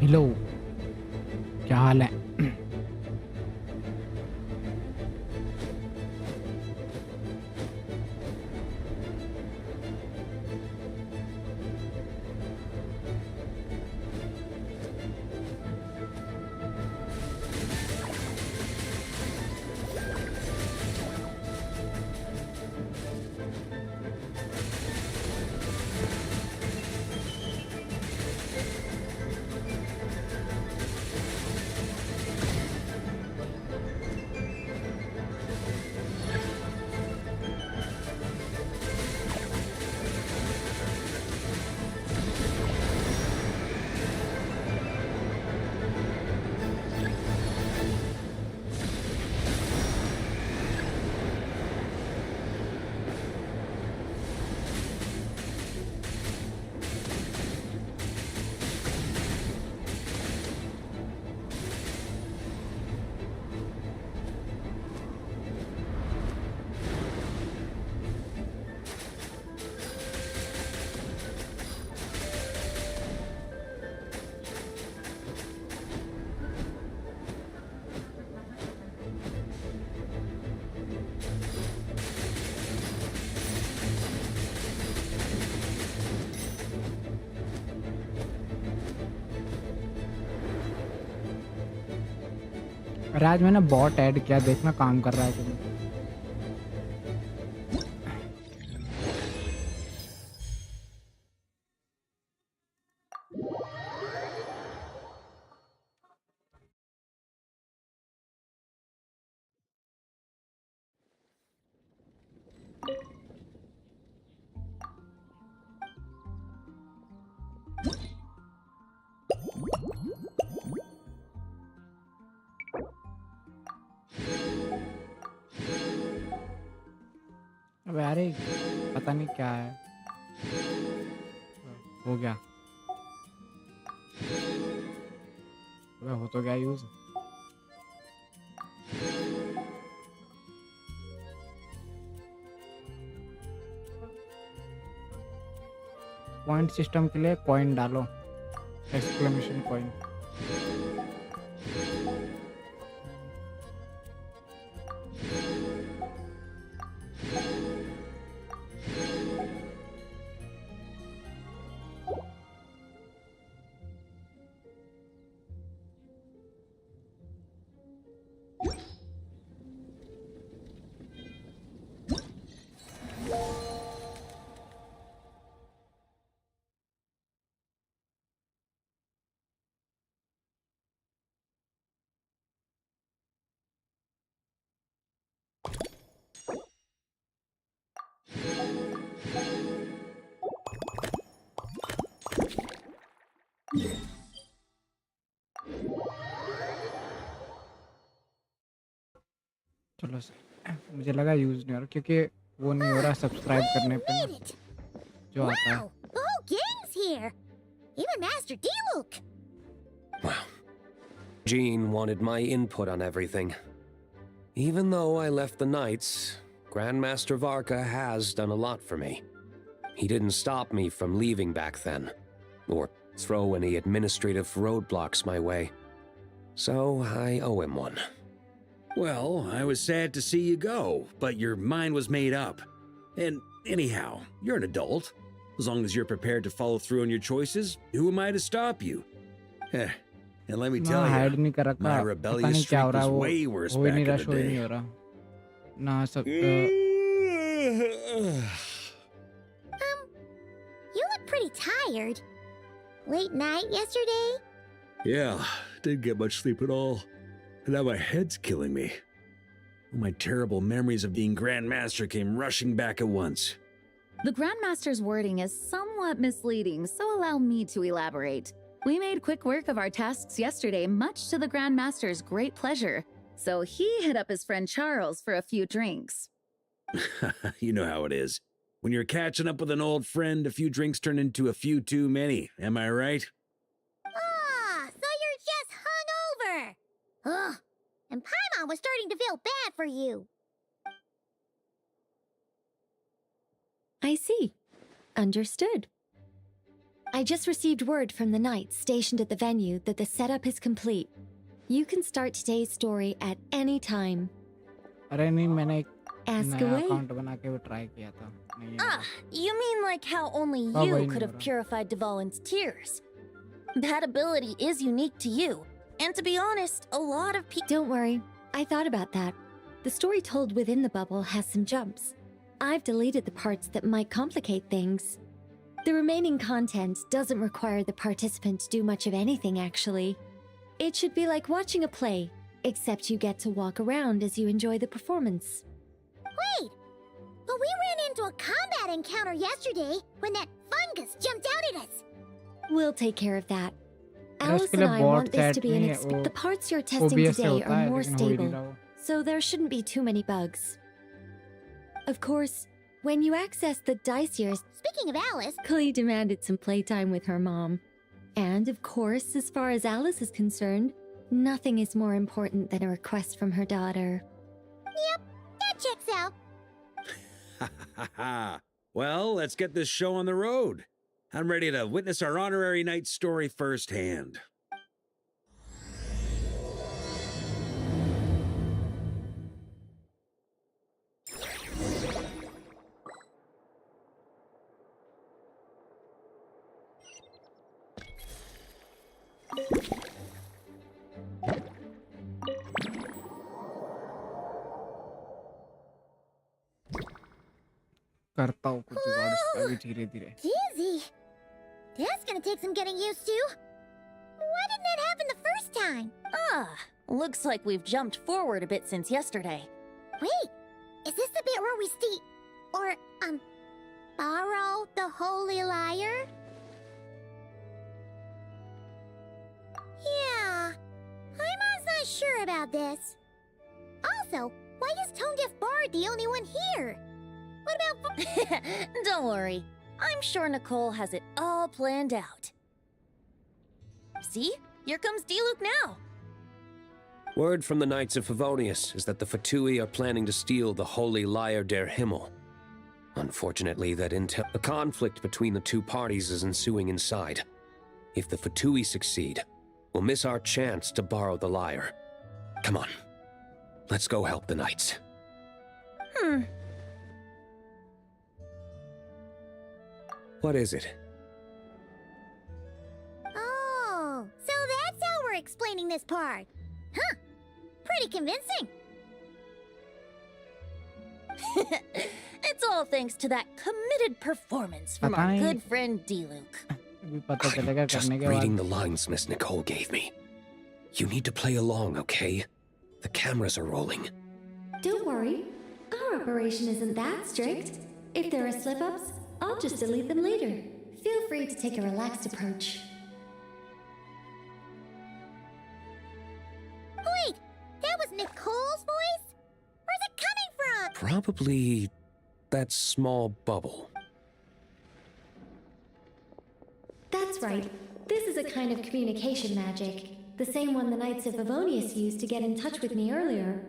Hello, क्या हाल है? अरे आज मैंने बॉट ऐड किया, देखना काम कर रहा है कि नहीं। अबे अरे पता नहीं क्या है, हो गया। अबे हो तो गया यूज। पॉइंट सिस्टम के लिए कॉइन डालो, एक्सक्लेमेशन कॉइन। चलो मुझे लगा यूज नहीं हो रहा क्योंकि वो नहीं हो रहा सब्सक्राइब करने पे ना जो आता है। Wow, the whole gang's here. Even Master D look. Wow. Jean wanted my input on everything. Even though I left the Knights, Grandmaster Varka has done a lot for me. He didn't stop me from leaving back then, or throw any administrative roadblocks my way. So I owe him one. Well, I was sad to see you go, but your mind was made up. And anyhow, you're an adult. As long as you're prepared to follow through on your choices, who am I to stop you? And let me tell hide you, नहीं कर रखा, my पता rebellious नहीं क्या हो streak रहा है, was वो way worse हो ही back नहीं in रहा, the शो ही नहीं day. हो रहा ना सब। You look pretty tired. Late night yesterday? Yeah, didn't get much sleep at all. And now my head's killing me. All my terrible memories of being Grand Master came rushing back at once. The Grandmaster's wording is somewhat misleading, so allow me to elaborate. We made quick work of our tasks yesterday, much to the Grandmaster's great pleasure. So he hit up his friend Charles for a few drinks. You know how it is. When you're catching up with an old friend, a few drinks turn into a few too many. Am I right? Ah, so you're just hungover. Ugh, and Paimon was starting to feel bad for you. I see. Understood. I just received word from the knights stationed at the venue that the setup is complete. You can start today's story at any time. अरे नहीं, मैंने एक Ask नया away. Account बना के वो try किया था, नहीं Ah, you mean like how only Oh, you wait, could have Mora. purified Dvalin's tears? That ability is unique to you. And to be honest, a lot of people... Don't worry, I thought about that. The story told within the bubble has some jumps. I've deleted the parts that might complicate things. The remaining content doesn't require the participant to do much of anything, actually. It should be like watching a play, except you get to walk around as you enjoy the performance. Wait! But we ran into a combat encounter yesterday when that fungus jumped out at us. We'll take care of that. मेरा Alice उसके and लिए I bot want this to chat be an नहीं है, वो The parts you're testing OBS से today होता are है, more लेकिन हो ही नहीं stable, रहा वो। so there shouldn't be too many bugs. Of course, when you access the dice years, Speaking of Alice, Chloe demanded some playtime with her mom. And of course, as far as Alice is concerned, nothing is more important than a request from her daughter. that checks out. Ha ha ha. Well, let's get this show on the road. I'm ready to witness our honorary knight's story firsthand. करता हूँ कुछ जुगाड़ उसका भी धीरे-धीरे। Dizzy. That's gonna take some getting used to. Why didn't that happen the first time? Ah, looks like we've jumped forward a bit since yesterday. Wait, is this the bit where we borrow the holy lyre? Yeah, Paimon's not sure about this. Also, why is Tone Deaf Bard the only one here? What about... Don't worry. I'm sure Nicole has it all planned out. See? Here comes Diluc now. Word from the Knights of Favonius is that the Fatui are planning to steal the Holy Lyre der Himmel. Unfortunately, a conflict between the two parties is ensuing inside. If the Fatui succeed, we'll miss our chance to borrow the lyre. Come on. Let's go help the Knights. What is it? Oh, so that's how we're explaining this part. Huh. Pretty convincing. It's all thanks to that committed performance from our Bye-bye. good friend Diluc. अभी पता चलेगा I'm just करने के reading बाद। the lines Miss Nicole gave me. You need to play along, okay? The cameras are rolling. Don't worry, our operation isn't that strict. If there are slip-ups, I'll just delete them later. Feel free to take a relaxed approach. Wait, that was Nicole's voice? Where's it coming from? Probably that small bubble. That's right. This is a kind of communication magic. The same one the Knights of Favonius used to get in touch with me earlier.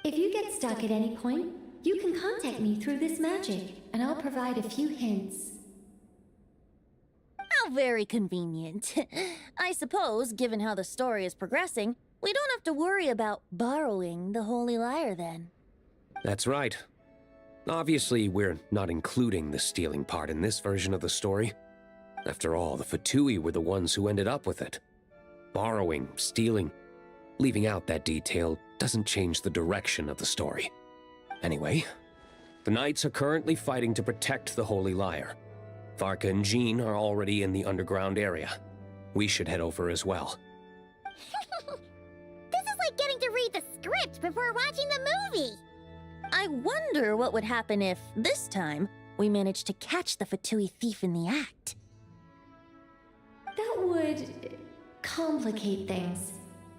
If you get stuck at any point, you can contact me through this magic, and I'll provide a few hints. How very convenient. I suppose, given how the story is progressing, we don't have to worry about borrowing the Holy Lyre then. That's right. Obviously, we're not including the stealing part in this version of the story. After all, the Fatui were the ones who ended up with it. Borrowing, stealing, leaving out that detail doesn't change the direction of the story. Anyway, the Knights are currently fighting to protect the Holy Lyre. Varka and Jean are already in the underground area. We should head over as well. This is like getting to read the script before watching the movie. I wonder what would happen if, this time, we managed to catch the Fatui thief in the act. That would complicate things.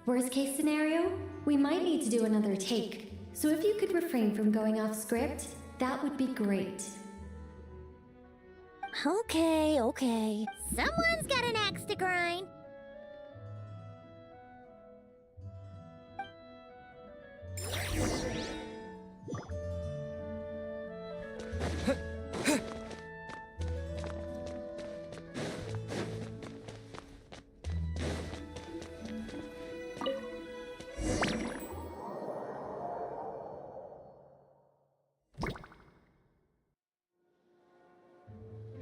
Worst case scenario, we might need to do another take. So if you could refrain from going off script, that would be great. Okay. Someone's got an axe to grind.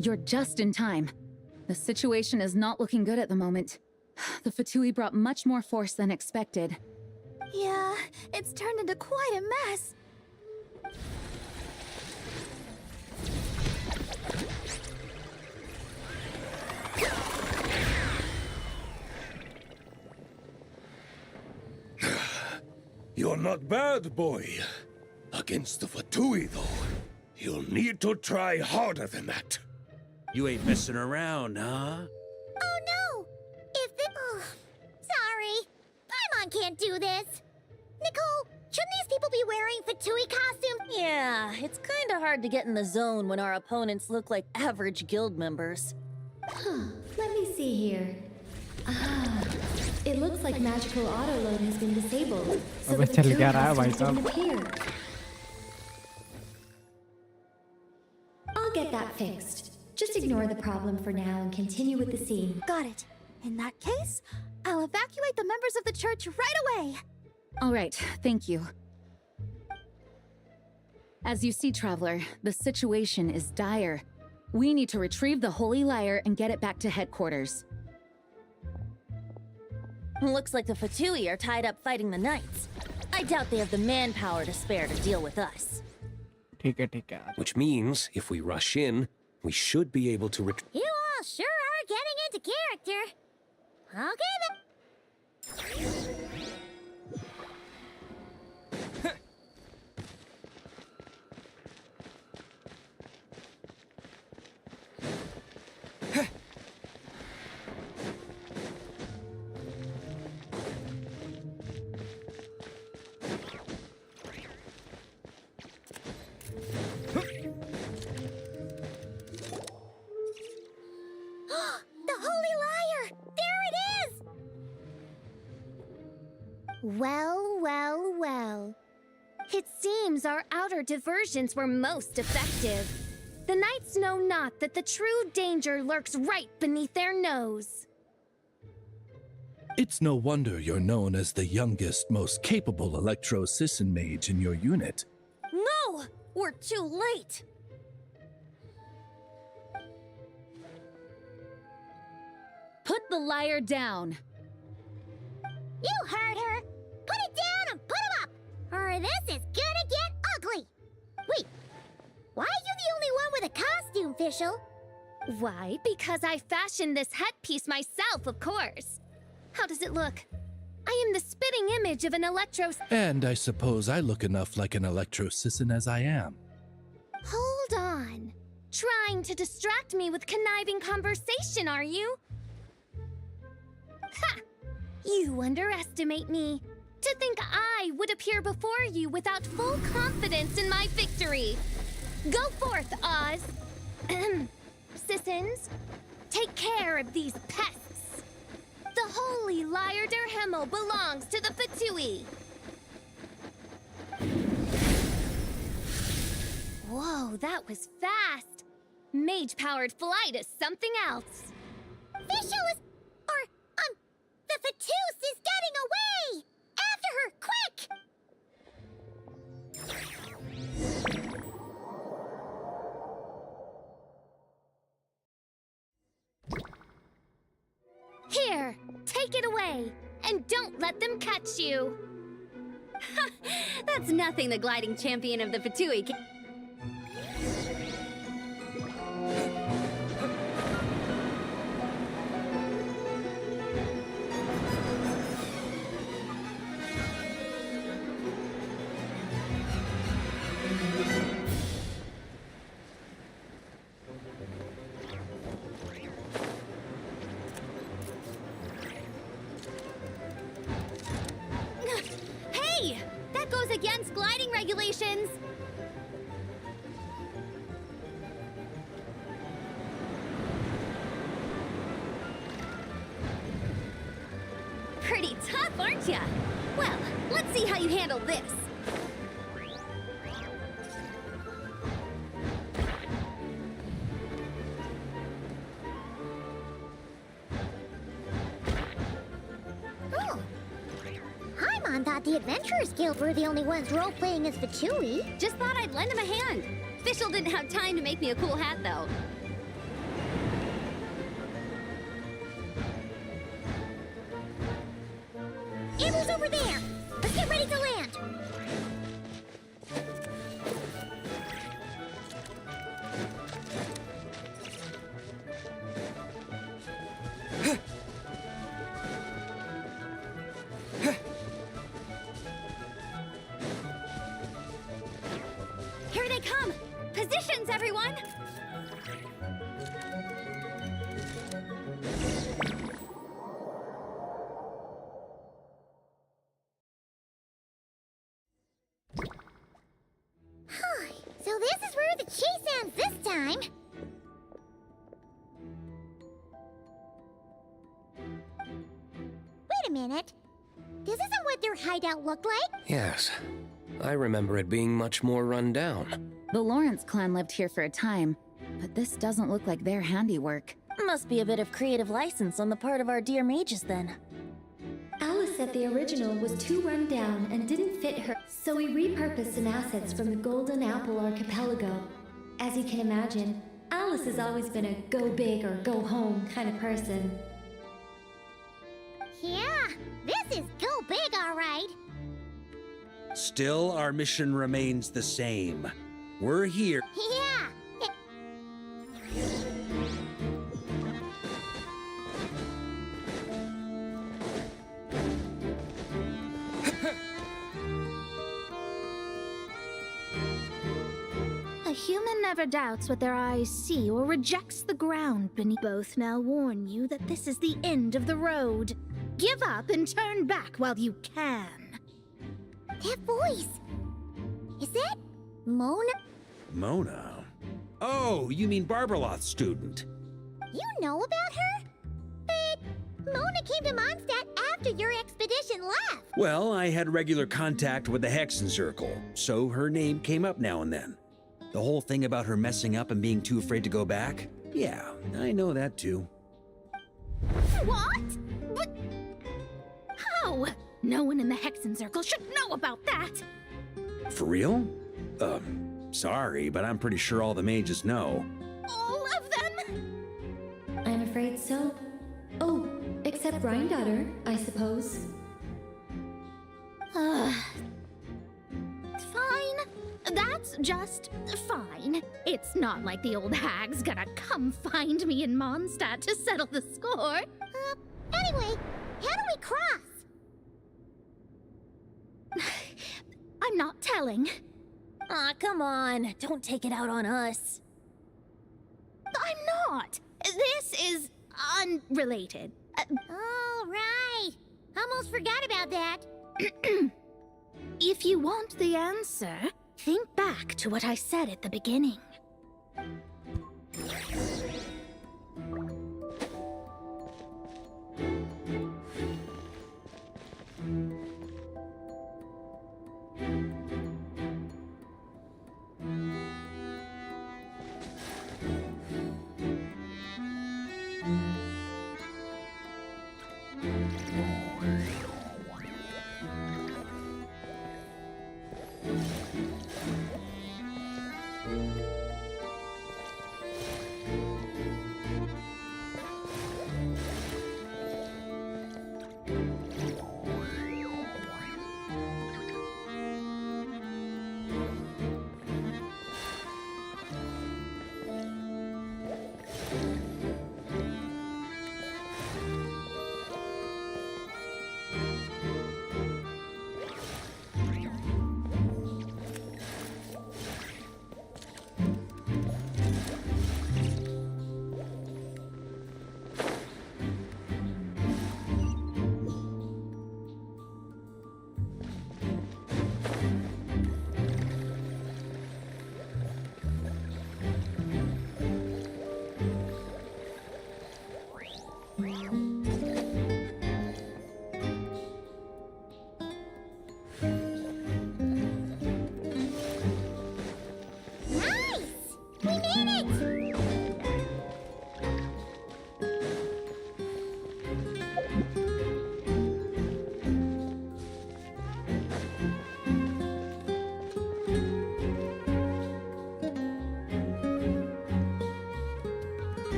You're just in time. The situation is not looking good at the moment. The Fatui brought much more force than expected. Yeah, it's turned into quite a mess. You're not bad, boy. Against the Fatui, though, you'll need to try harder than that. You ain't messing around, huh? Oh no! If the... Oh, sorry. Paimon can't do this. Nicole, shouldn't these people be wearing Fatui costumes? Yeah, it's kinda hard to get in the zone when our opponents look like average guild members. Let me see here. Ah, it looks like magical autoload has been disabled, so अब the चल Fatui क्या रहा है भाई costumes didn't साहब? appear. I'll get that fixed. Just ignore the problem for now and continue with the scene. Got it. In that case, I'll evacuate the members of the church right away. All right, thank you. As you see, Traveler, the situation is dire. We need to retrieve the Holy Lyre and get it back to headquarters. Looks like the Fatui are tied up fighting the Knights. I doubt they have the manpower to spare to deal with us. ठीक है. Which means, if we rush in, we should be able to You all sure are getting into character. Okay then. The Holy Lyre! There it is! Well, well, well. It seems our outer diversions were most effective. The knights know not that the true danger lurks right beneath their nose. It's no wonder you're known as the youngest, most capable electro-assassin mage in your unit. No! We're too late! Put the lyre down. You heard her! Put it down and put him up! Or this is gonna get ugly! Wait, why are you the only one with a costume, Fischl? Why? Because I fashioned this headpiece myself, of course. How does it look? I am the spitting image of an And I suppose I look enough like an electro-assassin as I am. Hold on. Trying to distract me with conniving conversation, are you? Ha! You underestimate me. To think I would appear before you without full confidence in my victory. Go forth, Oz. Sissons, take care of these pests. The Holy Lyre der Himmel belongs to the Fatui. Whoa, that was fast. Mage-powered flight is something else. Fischl is... the Fatus is getting away! After her, quick! Here, take it away, and don't let them catch you. That's nothing the gliding champion of the Fatui can... Hey! That goes against gliding regulations! Pretty tough, aren't ya? Well, let's see how you handle this. Oh. Paimon thought the Adventurers Guild were the only ones role-playing as Fatui. Just thought I'd lend him a hand. Fischl didn't have time to make me a cool hat, though. cable's over there. Let's get ready to land. Here they come! Positions, everyone! So this is where the chase ends this time. Wait a minute. This isn't what their hideout looked like. Yes. I remember it being much more run down. The Lawrence clan lived here for a time, but this doesn't look like their handiwork. Must be a bit of creative license on the part of our dear mages then. Alice said the original was too run down and didn't fit her, so we repurposed some assets from the Golden Apple Archipelago. As you can imagine, Alice has always been a go big or go home kind of person. Yeah, this is go big, all right. Still, our mission remains the same. We're here. Yeah. A human never doubts what their eyes see or rejects the ground beneath. Both now warn you that this is the end of the road. Give up and turn back while you can. That voice. Is that Mona? Mona? Oh, you mean Barbarloth's student. You know about her? But Mona came to Mondstadt after your expedition left. Well, I had regular contact with the Hexen Circle, so her name came up now and then. The whole thing about her messing up and being too afraid to go back? Yeah, I know that too. What? But how? No one in the Hexen Circle should know about that. For real? Sorry, but I'm pretty sure all the mages know. All of them? I'm afraid so. Oh, except Granddaughter, I suppose. Fine. That's just fine. It's not like the old hag's gonna come find me in Mondstadt to settle the score. Anyway, how do we cross? I'm not telling. Aw, come on. Don't take it out on us. I'm not. This is unrelated. All right. Almost forgot about that. If you want the answer, think back to what I said at the beginning.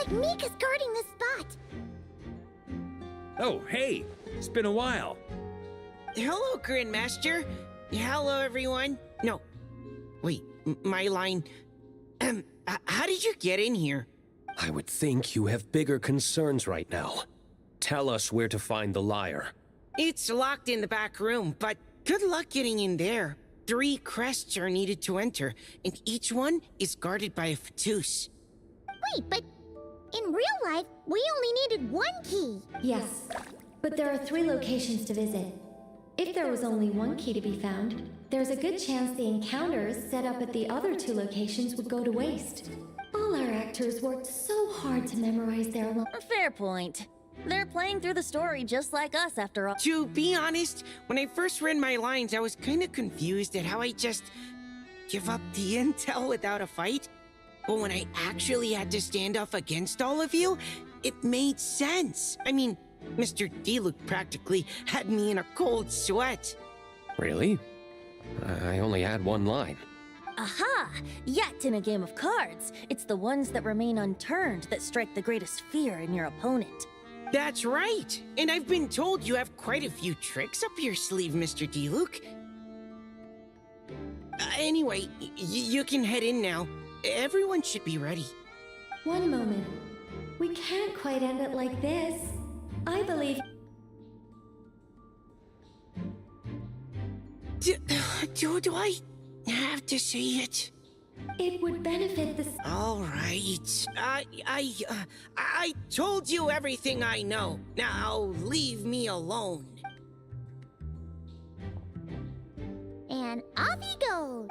Mika's guarding this spot. Oh, hey! It's been a while. Hello, Grandmaster. Hello, everyone. No. Wait, my line. How did you get in here? I would think you have bigger concerns right now. Tell us where to find the lyre. It's locked in the back room, but good luck getting in there. 3 crests are needed to enter, and each one is guarded by a Fatus. Wait, but in real life, we only needed 1 key. Yes, but there are 3 locations to visit. If there was only 1 key to be found, there's a good chance the encounters set up at the other 2 locations would go to waste. All our actors worked so hard to memorize their Fair point. They're playing through the story just like us, after all. To be honest, when I first read my lines, I was kind of confused at how I just give up the intel without a fight. But when I actually had to stand up against all of you, it made sense. I mean, Mr. Diluc practically had me in a cold sweat. Really? I only had 1 line. Aha! Yet in a game of cards, it's the ones that remain unturned that strike the greatest fear in your opponent. That's right! And I've been told you have quite a few tricks up your sleeve, Mr. Diluc. Anyway, you can head in now. Everyone should be ready. One moment. We can't quite end it like this. I believe... Do I have to say it? It would benefit the... All right. I told you everything I know. Now leave me alone. And off he goes.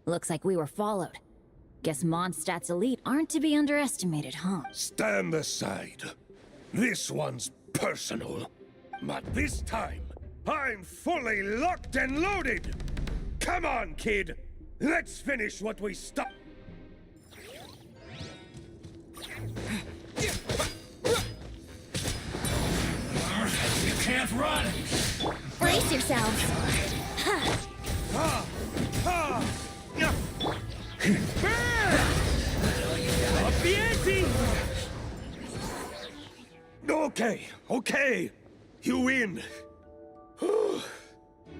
Looks like we were followed. Guess Mondstadt's elite aren't to be underestimated, huh? Stand aside. This one's personal. But this time, I'm fully locked and loaded! Come on, kid! Let's finish what we stopped. You can't run! Brace yourselves. Okay. You win.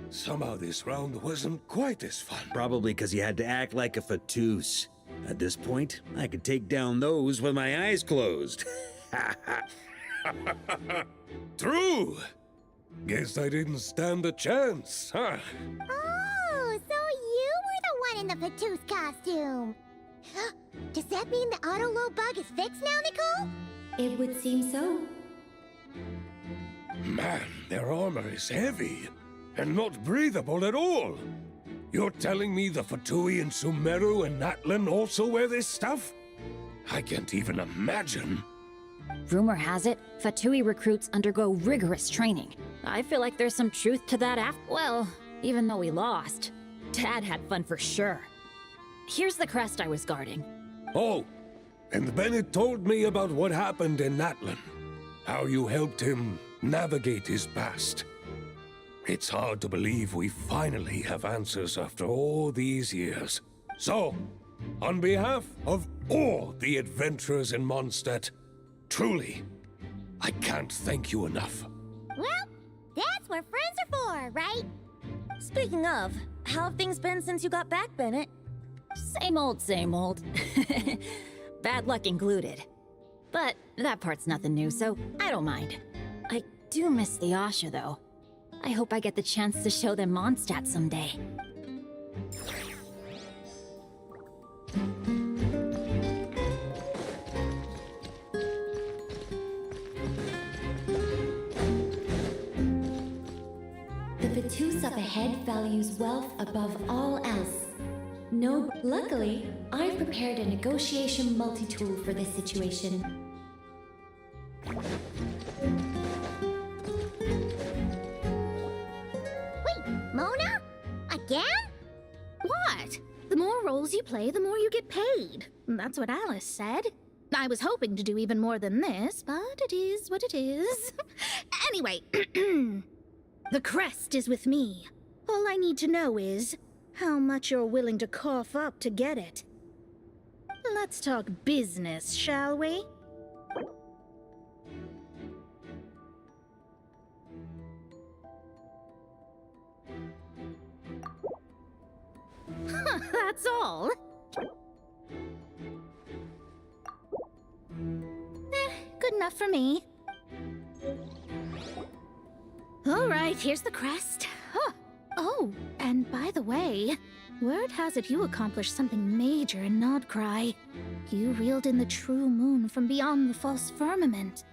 Somehow this round wasn't quite as fun. Probably because you had to act like a Fatus. At this point, I could take down those with my eyes closed. True. Guess I didn't stand a chance, huh? Oh, so you were the one in the Fatus costume. Does that mean the auto-load bug is fixed now, Nicole? It would seem so. Man, their armor is heavy and not breathable at all. You're telling me the Fatui in Sumeru and Natlan also wear this stuff? I can't even imagine. Rumor has it, Fatui recruits undergo rigorous training. I feel like there's some truth to that well, even though we lost, Dad had fun for sure. Here's the crest I was guarding. Oh, and Bennett told me about what happened in Natlan. How you helped him navigate his past. It's hard to believe we finally have answers after all these years. So, on behalf of all the adventurers in Mondstadt, truly, I can't thank you enough. Well, that's what friends are for, right? Speaking of, how have things been since you got back, Bennett? Same old, same old. Bad luck included. But that part's nothing new, so I don't mind. I do miss the Asha, though. I hope I get the chance to show them Mondstadt someday. The Fatus up ahead values wealth above all else. Luckily, I've prepared a negotiation multi-tool for this situation. roles you play, the more you get paid. That's what Alice said. I was hoping to do even more than this, but it is what it is. Anyway, the crest is with me. All I need to know is how much you're willing to cough up to get it. Let's talk business, shall we? That's all. Good enough for me. All right, here's the crest. Huh. Oh, and by the way, word has it you accomplished something major in Nodcry. You reeled in the true moon from beyond the false firmament.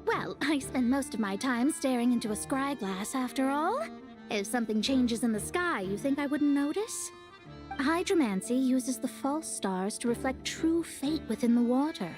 Well, I spend most of my time staring into a scry glass after all. If something changes in the sky, you think I wouldn't notice? Hydromancy uses the false stars to reflect true fate within the water.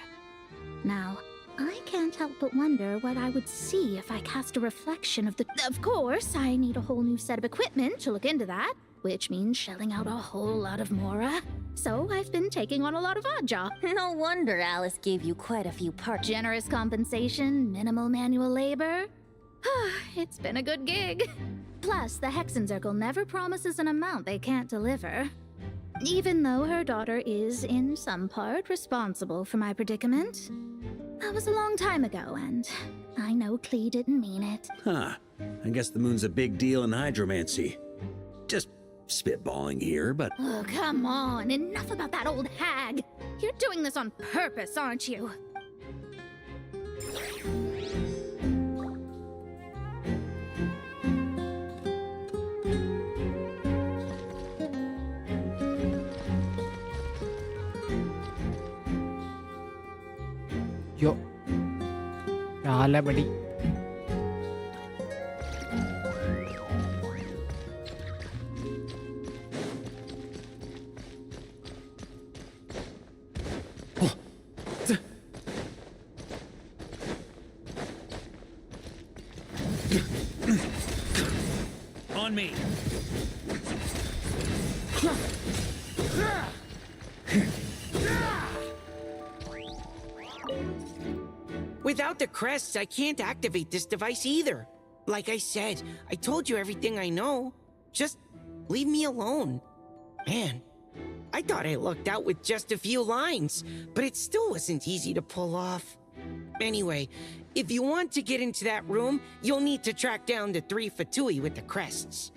Now, I can't help but wonder what I would see if I cast a reflection of the... Of course, I need a whole new set of equipment to look into that, which means shelling out a whole lot of Mora. So I've been taking on a lot of oddjob. No wonder Alice gave you quite a few parts. Generous compensation, minimal manual labor. It's been a good gig. Plus, the Hexen Circle never promises an amount they can't deliver. Even though her daughter is, in some part, responsible for my predicament. That was a long time ago, and I know Klee didn't mean it. Huh. I guess the moon's a big deal in hydromancy. Just spitballing here, but... Oh, come on. Enough about that old hag. You're doing this on purpose, aren't you? यो क्या हाल है बड़ी? On me. Without the crests, I can't activate this device either. Like I said, I told you everything I know. Just leave me alone. Man, I thought I lucked out with just a few lines, but it still wasn't easy to pull off. Anyway, if you want to get into that room, you'll need to track down the 3 Fatui with the crests.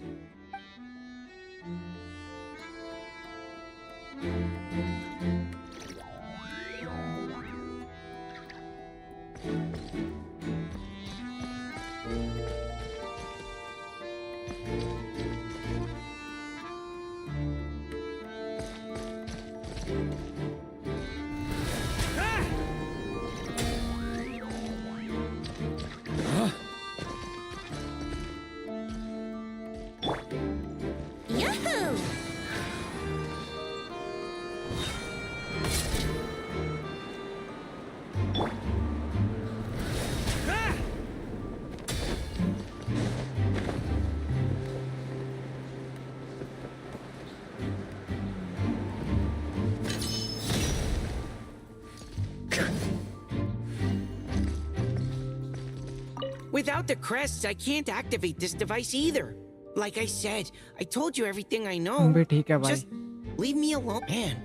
Yahoo! Without the crests, I can't activate this device either. Like I said, I told you everything I know. भी ठीक है भाई. Just leave me alone. Man,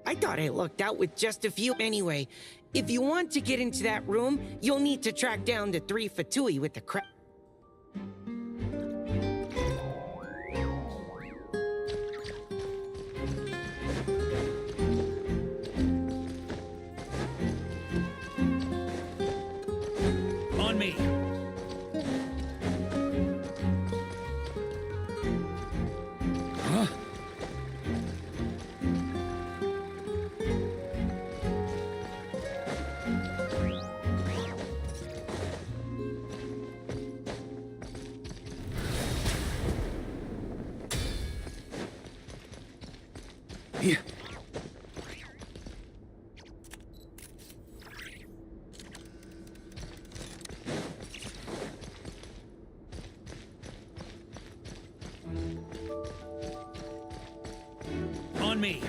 I thought I lucked out with just a few. Anyway, if you want to get into that room, you'll need to track down the 3 Fatui with the crest. On me. On me!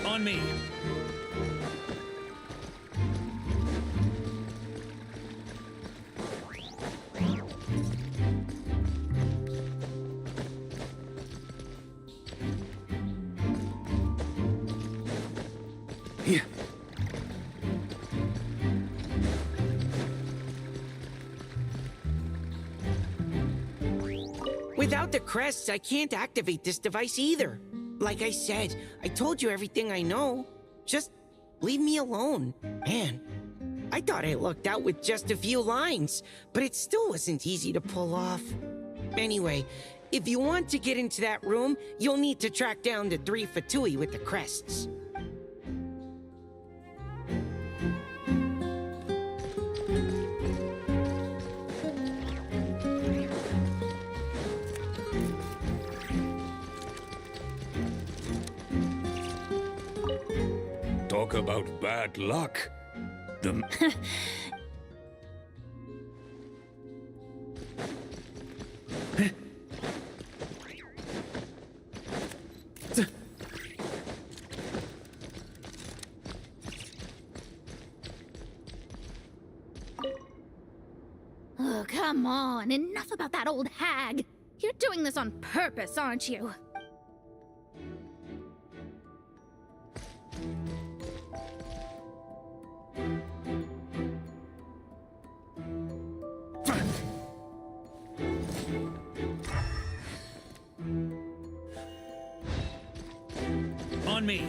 On me! Without the crests, I can't activate this device either. Like I said, I told you everything I know. Just leave me alone. Man, I thought I lucked out with just a few lines, but it still wasn't easy to pull off. Anyway, if you want to get into that room, you'll need to track down the 3 Fatui with the crests. Talk about bad luck. The... Oh, come on. Enough about that old hag. You're doing this on purpose, aren't you? On me!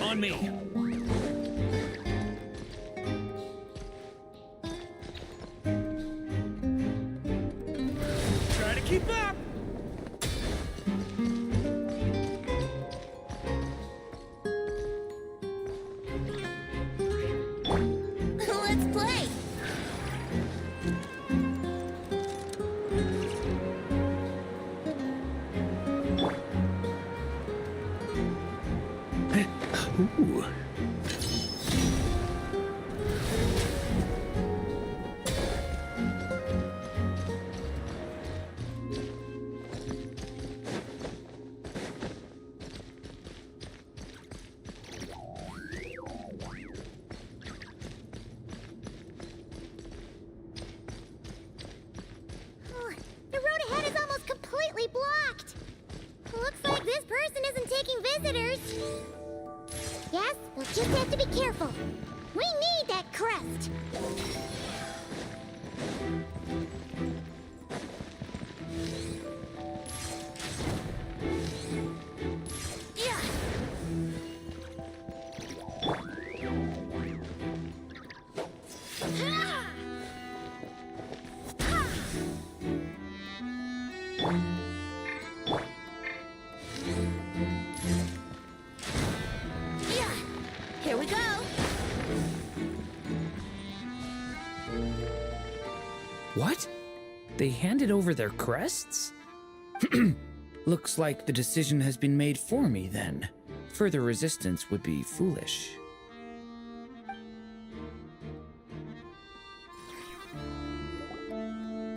On me! Try to keep up! Let's play! Ooh. Oh, the road ahead is almost completely blocked. Looks like this person isn't taking visitors. Yes, we'll just have to be careful. We need that crest. What? They handed over their crests? Looks like the decision has been made for me then. Further resistance would be foolish.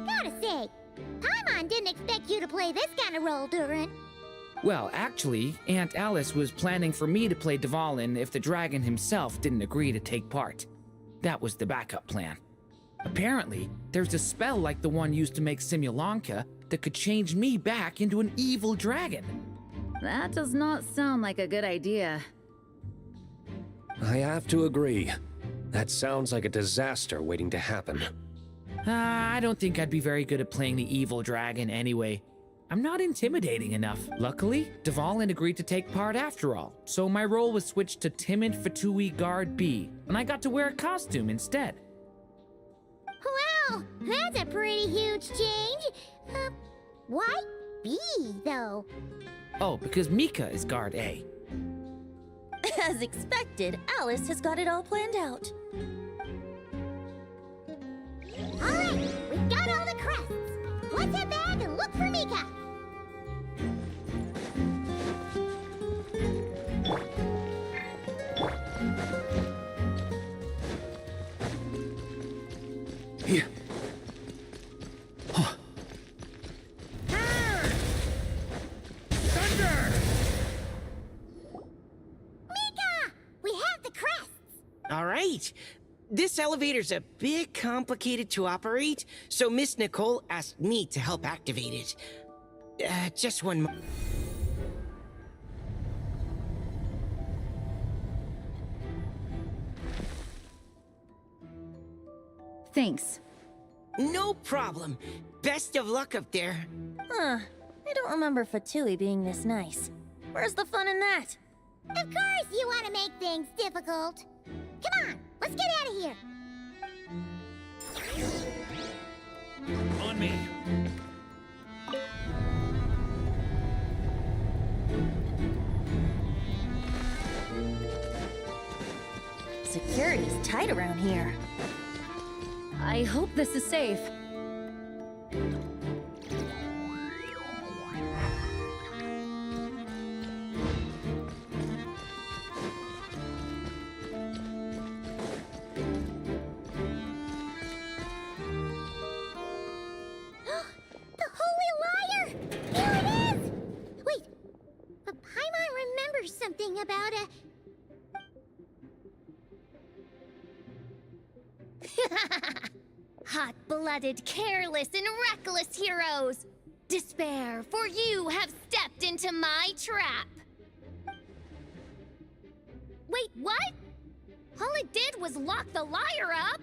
Gotta say, Paimon didn't expect you to play this kind of role, Durin. Well, actually, Aunt Alice was planning for me to play Dvalin if the dragon himself didn't agree to take part. That was the backup plan. Apparently, there's a spell like the one used to make Simulanka that could change me back into an evil dragon. That does not sound like a good idea. I have to agree. That sounds like a disaster waiting to happen. I don't think I'd be very good at playing the evil dragon anyway. I'm not intimidating enough. Luckily, Dvalin agreed to take part after all, so my role was switched to Timid Fatui Guard B, and I got to wear a costume instead. Wow, that's a pretty huge change. Why B, though? Oh, because Mika is Guard A. As expected, Alice has got it all planned out. All right, we've got all the crests. Let's head back and look for Mika. Here. Thunder! Mika! We have the crests! All right. This elevator's a bit complicated to operate, so Miss Nicole asked me to help activate it. Just one moment. Thanks. No problem. Best of luck up there. Huh. I don't remember Fatui being this nice. Where's the fun in that? Of course you want to make things difficult. Come on, let's get out of here. On me. Security's tight around here. I hope this is safe. The Holy Liar! Here it is! Wait, but Paimon remembers something about a... Hot-blooded, careless, and reckless heroes! Despair, for you have stepped into my trap! Wait, what? All it did was lock the liar up!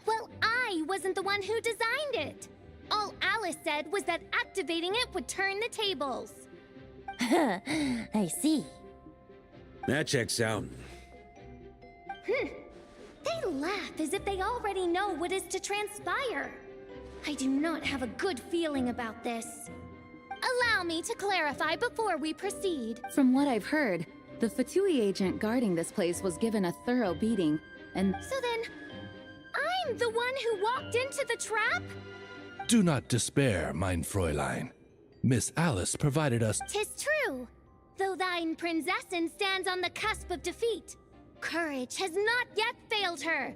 Well, I wasn't the one who designed it! All Alice said was that activating it would turn the tables. I see. That checks out. They laugh as if they already know what is to transpire. I do not have a good feeling about this. Allow me to clarify before we proceed. From what I've heard, the Fatui agent guarding this place was given a thorough beating, and So then, I'm the one who walked into the trap? Do not despair, mein Fräulein. Miss Alice provided us. 'Tis true, though thine Prinzessin stands on the cusp of defeat. Courage has not yet failed her.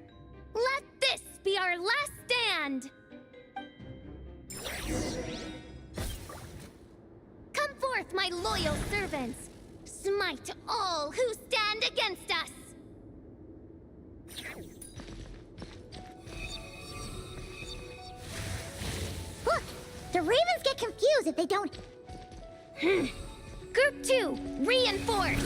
Let this be our last stand! Come forth, my loyal servants! Smite all who stand against us! Look, the Ravens get confused if they don't... Group 2, reinforce!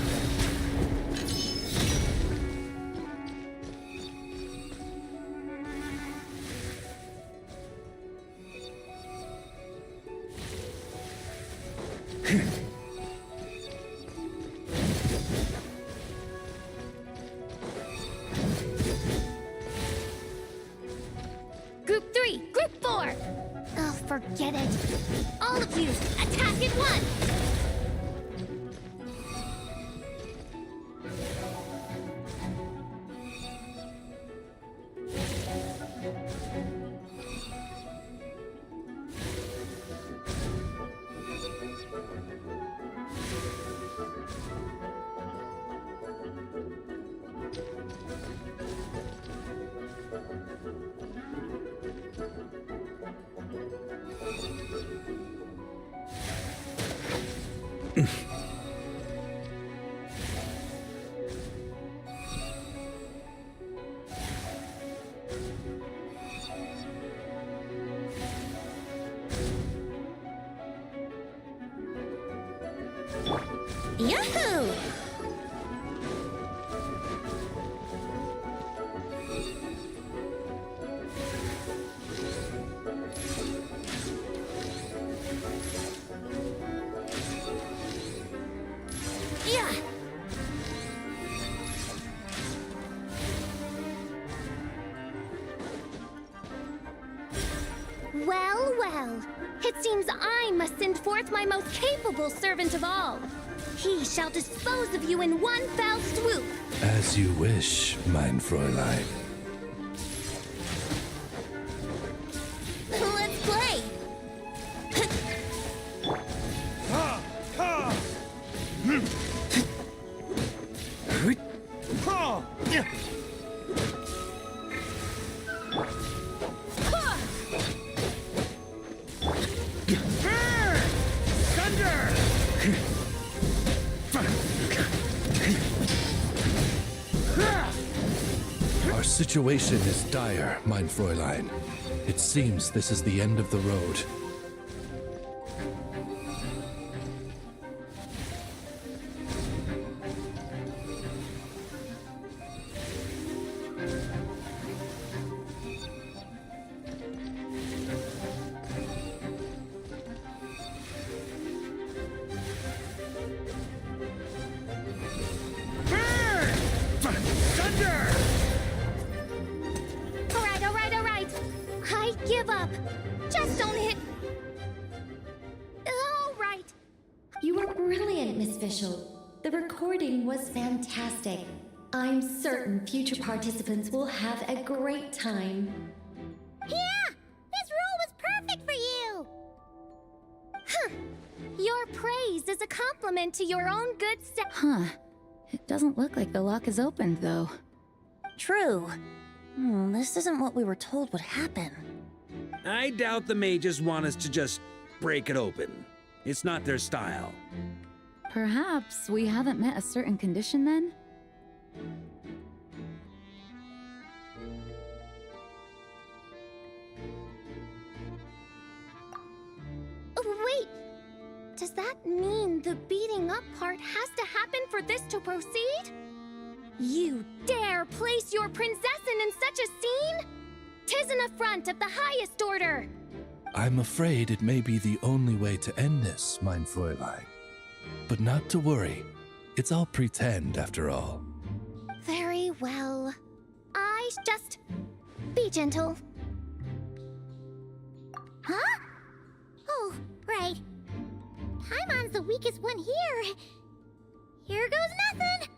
Group 3, Group 4! Oh, forget it. All of you, attack at once! Yahoo! Yeah! Well, well. It seems I must send forth my most capable servant of all. He shall dispose of you in one fell swoop. As you wish, mein Fräulein. Let's play! Our situation is dire, mein Fräulein. It seems this is the end of the road. All right. I give up. Just don't hit. All right. You were brilliant, Miss Fischl. The recording was fantastic. I'm certain future participants will have a great time. Yeah! This role was perfect for you! Huh. Your praise is a compliment to your own good self. Huh. It doesn't look like the lock is opened, though. True. This isn't what we were told would happen. I doubt the mages want us to just break it open. It's not their style. Perhaps we haven't met a certain condition then? Wait! Does that mean the beating up part has to happen for this to proceed? You dare place your prinzessin in such a scene? 'Tis an affront of the highest order! I'm afraid it may be the only way to end this, mein Fräulein. But not to worry. It's all pretend, after all. Very well. Just be gentle. Huh? Oh, right. Paimon's the weakest one here. Here goes nothing!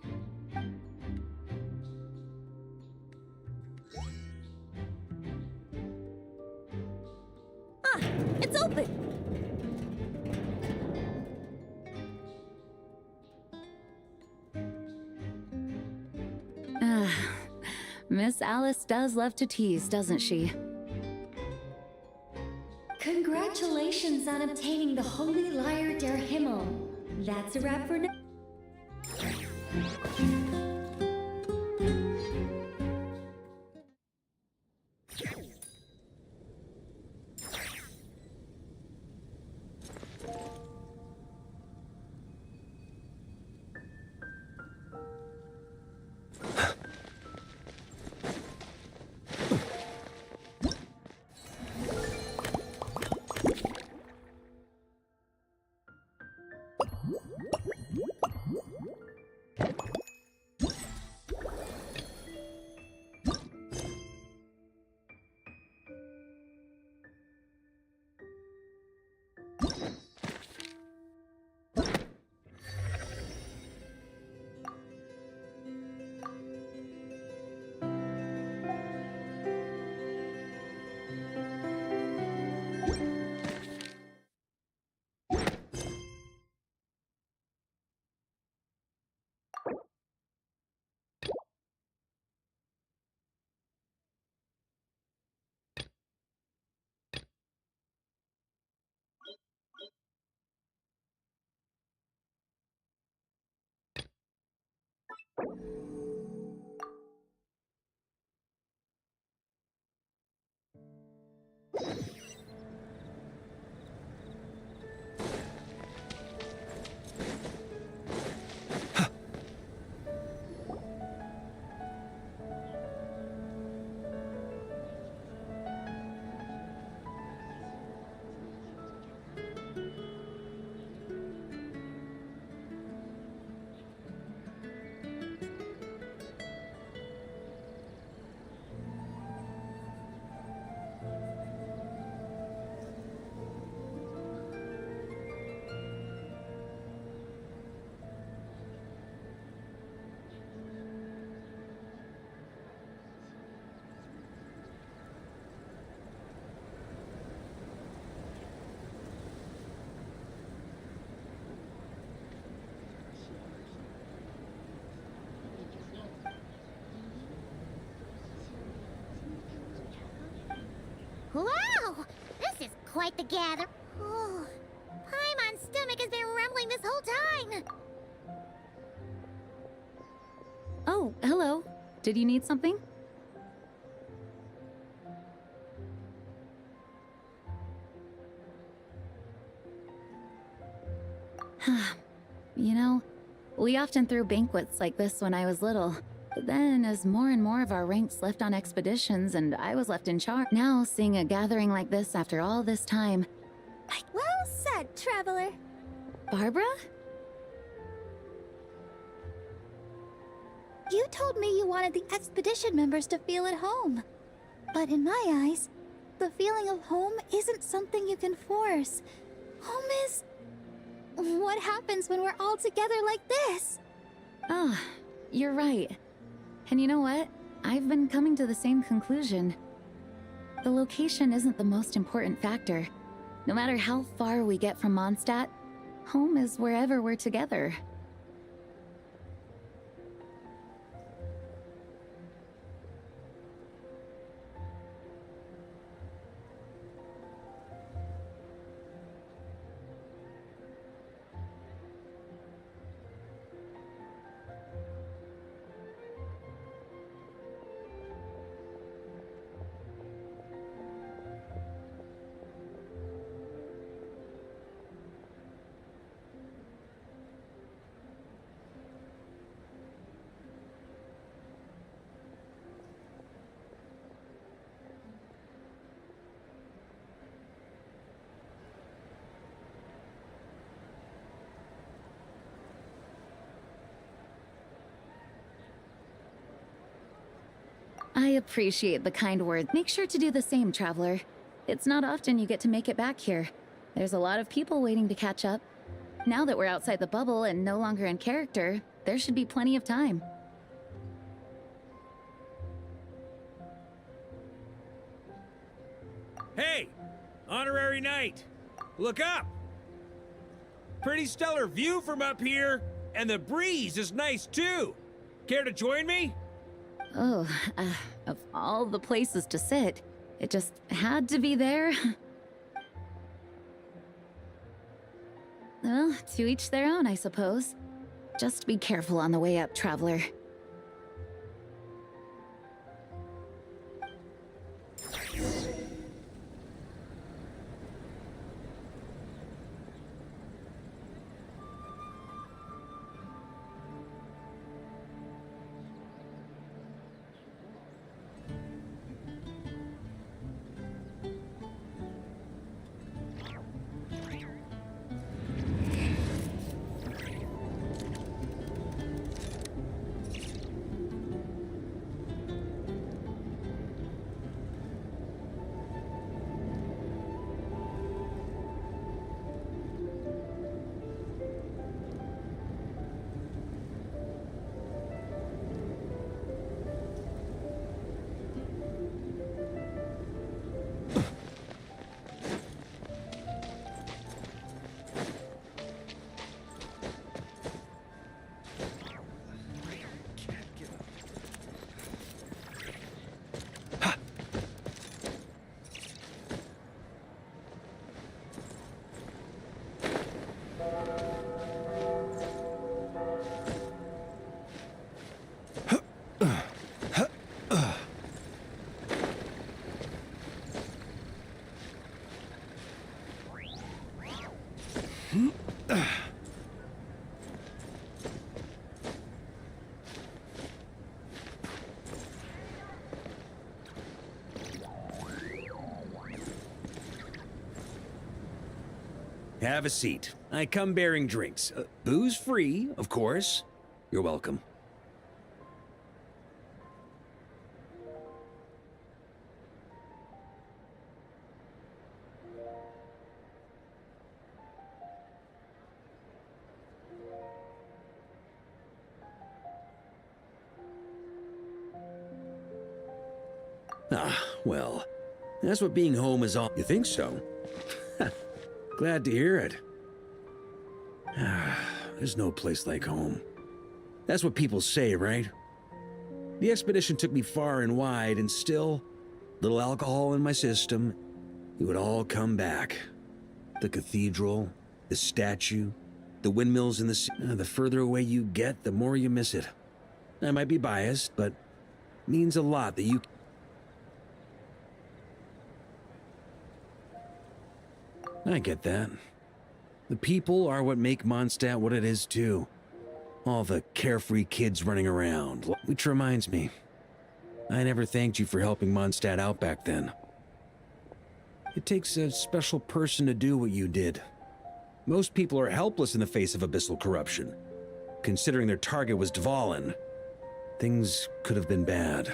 Ah, it's open! Miss Alice does love to tease, doesn't she? Congratulations on obtaining the Holy Lyre der Himmel. That's a wrap for now. quite the gather. Oh, Paimon's stomach has been rumbling this whole time. Oh, hello. Did you need something? You know, we often threw banquets like this when I was little. But then, as more and more of our ranks left on expeditions and I was left in charge, now seeing a gathering like this after all this time... Well said, traveler. Barbara? You told me you wanted the expedition members to feel at home. But in my eyes, the feeling of home isn't something you can force. Home is... what happens when we're all together like this? Ah, you're right. And you know what? I've been coming to the same conclusion. The location isn't the most important factor. No matter how far we get from Mondstadt, home is wherever we're together. I appreciate the kind words. Make sure to do the same, traveler. It's not often you get to make it back here. There's a lot of people waiting to catch up. Now that we're outside the bubble and no longer in character, there should be plenty of time. Hey! Honorary Knight! Look up! Pretty stellar view from up here, and the breeze is nice too. Care to join me? Oh, of all the places to sit, it just had to be there. Well, to each their own, I suppose. Just be careful on the way up, traveler. Have a seat. I come bearing drinks. Booze free, of course. You're welcome. Ah, well, that's what being home is all. You think so? Glad to hear it. There's no place like home. That's what people say, right? The expedition took me far and wide, and still, little alcohol in my system, it would all come back. The cathedral, the statue, the windmills in the sea. The further away you get, the more you miss it. I might be biased, but it means a lot that you... I get that. The people are what make Mondstadt what it is, too. All the carefree kids running around. Which reminds me, I never thanked you for helping Mondstadt out back then. It takes a special person to do what you did. Most people are helpless in the face of abyssal corruption. Considering their target was Dvalin, things could have been bad.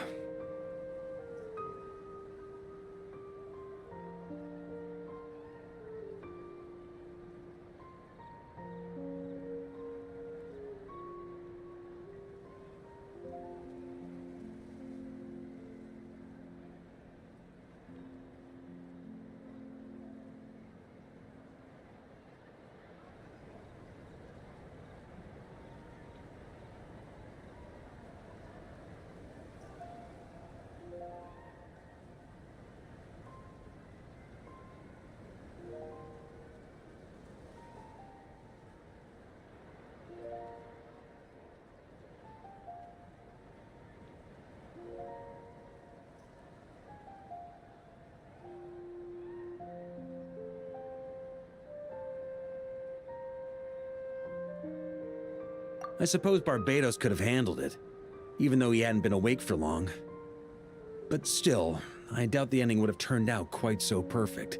I suppose Barbados could have handled it, even though he hadn't been awake for long. But still, I doubt the ending would have turned out quite so perfect.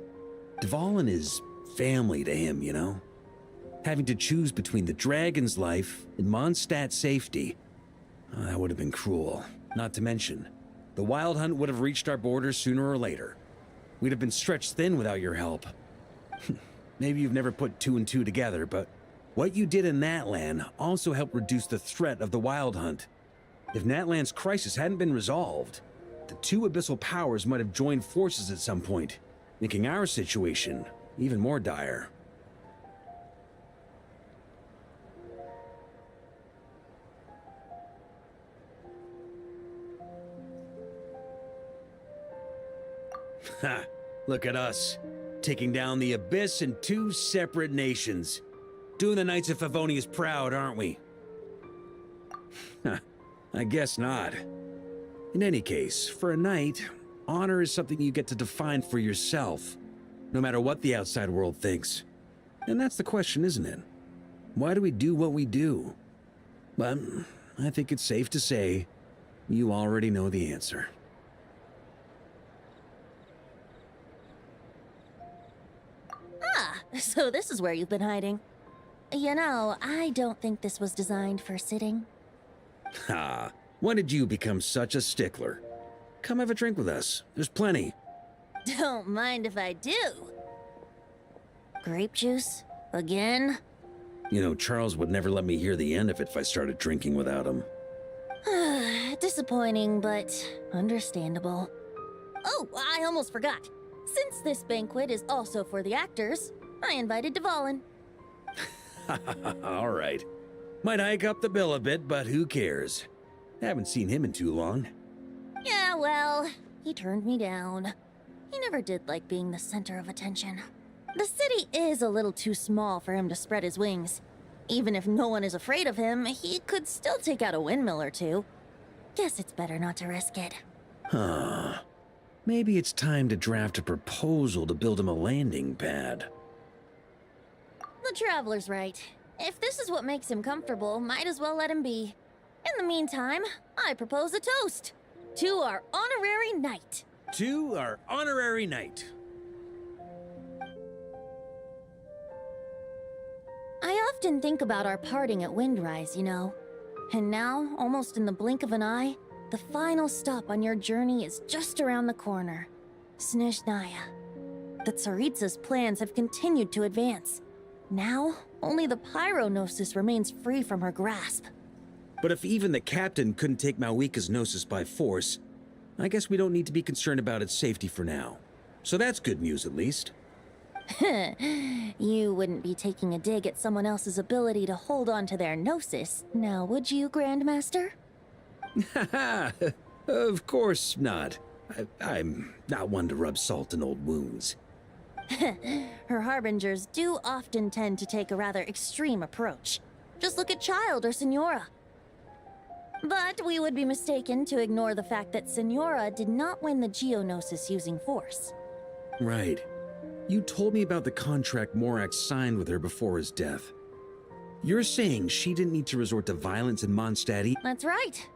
Dvalin is family to him, you know? Having to choose between the dragon's life and Mondstadt's safety, that would have been cruel. Not to mention, the Wild Hunt would have reached our borders sooner or later. We'd have been stretched thin without your help. Maybe you've never put two and two together, but what you did in Natlan also helped reduce the threat of the Wild Hunt. If Natlan's crisis hadn't been resolved, the two abyssal powers might have joined forces at some point, making our situation even more dire. Ha! Look at us, taking down the Abyss in two separate nations. Doing the Knights of Favonius proud, aren't we? I guess not. In any case, for a knight, honor is something you get to define for yourself, no matter what the outside world thinks. And that's the question, isn't it? Why do we do what we do? But I think it's safe to say you already know the answer. Ah, so this is where you've been hiding. You know, I don't think this was designed for sitting. Ha! When did you become such a stickler? Come have a drink with us. There's plenty. Don't mind if I do. Grape juice? Again? You know, Charles would never let me hear the end of it if I started drinking without him. Disappointing, but understandable. Oh, I almost forgot. Since this banquet is also for the actors, I invited Dvalin. All right. Might hike up the bill a bit, but who cares? Haven't seen him in too long. Yeah, well, he turned me down. He never did like being the center of attention. The city is a little too small for him to spread his wings. Even if no one is afraid of him, he could still take out a windmill or two. Guess it's better not to risk it. Huh. Maybe it's time to draft a proposal to build him a landing pad. The Traveler's right. If this is what makes him comfortable, might as well let him be. In the meantime, I propose a toast. To our honorary knight. To our honorary knight. I often think about our parting at Windrise, you know. And now, almost in the blink of an eye, the final stop on your journey is just around the corner. Snezhnaya. The Tsaritsa's plans have continued to advance. Now, only the Pyronosis remains free from her grasp. But if even the captain couldn't take Malwika's Gnosis by force, I guess we don't need to be concerned about its safety for now. So that's good news, at least. You wouldn't be taking a dig at someone else's ability to hold on to their Gnosis, now would you, Grandmaster? Of course not. I'm not one to rub salt in old wounds. Her harbingers do often tend to take a rather extreme approach. Just look at Child or Senora. But we would be mistaken to ignore the fact that Senora did not win the Geonosis using force. Right. You told me about the contract Morax signed with her before his death. You're saying she didn't need to resort to violence in Mondstadt? That's right.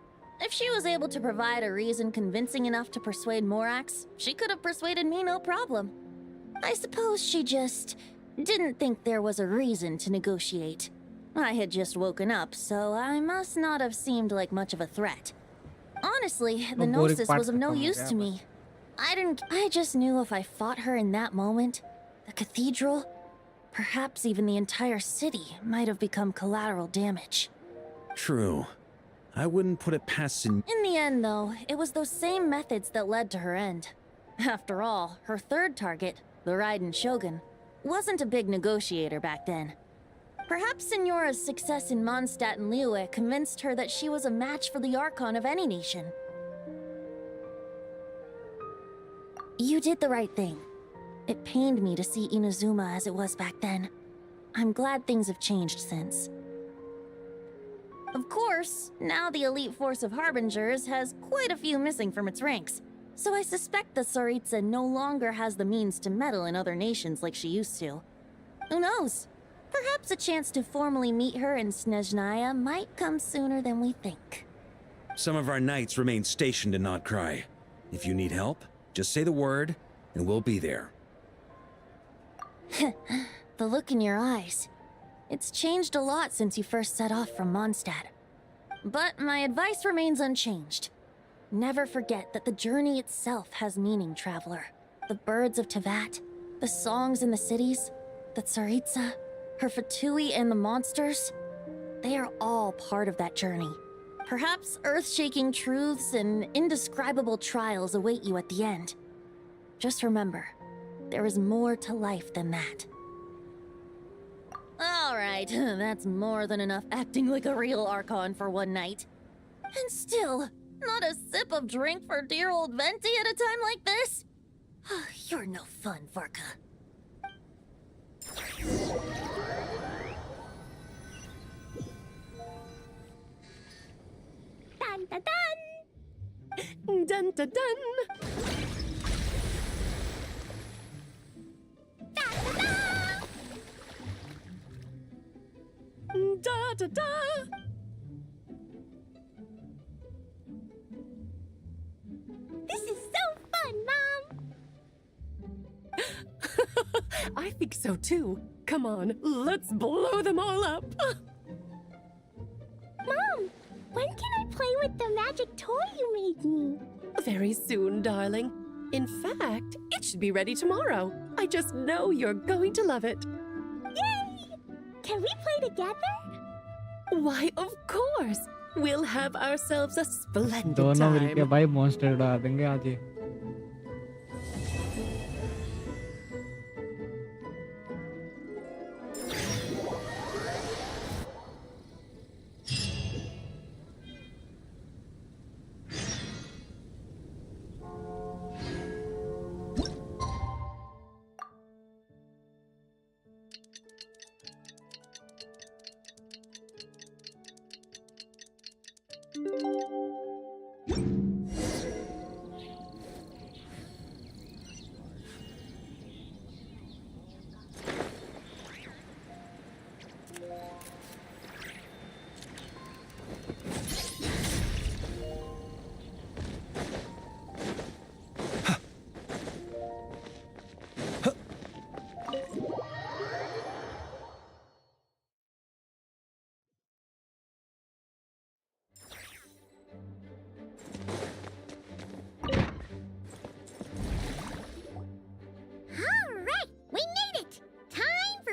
If she was able to provide a reason convincing enough to persuade Morax, she could have persuaded me no problem. I suppose she just didn't think there was a reason to negotiate. I had just woken up, so I must not have seemed like much of a threat. Honestly, the Gnosis was of no use to me. I just knew if I fought her in that moment, the cathedral, perhaps even the entire city, might have become collateral damage. True. I wouldn't put it past In the end, though, it was those same methods that led to her end. After all, her third target, the Raiden Shogun, wasn't a big negotiator back then. Perhaps Senora's success in Mondstadt and Liyue convinced her that she was a match for the Archon of any nation. You did the right thing. It pained me to see Inazuma as it was back then. I'm glad things have changed since. Of course, now the elite force of Harbingers has quite a few missing from its ranks, so I suspect the Tsaritsa no longer has the means to meddle in other nations like she used to. Who knows? Perhaps a chance to formally meet her in Snezhnaya might come sooner than we think. Some of our knights remain stationed in Notcry. If you need help, just say the word, and we'll be there. The look in your eyes. It's changed a lot since you first set off from Mondstadt. But my advice remains unchanged. Never forget that the journey itself has meaning, traveler. The birds of Tevat, the songs in the cities, the Tsaritsa, her Fatui and the monsters, they are all part of that journey. Perhaps earth-shaking truths and indescribable trials await you at the end. Just remember, there is more to life than that. Alright, that's more than enough acting like a real Archon for one night. And still, not a sip of drink for dear old Venti at a time like this? You're no fun, Varka. Dun dun dun! Dun dun dun! Da da da! This is so fun, Mom! I think so too. Come on, let's blow them all up! Mom, when can I play with the magic toy you made me? Very soon, darling. In fact, it should be ready tomorrow. I just know you're going to love it. Yay! Can we play together? Why, of course! We'll have ourselves a splendid दोनों मिलके time. भाई monster उड़ा देंगे आज ये.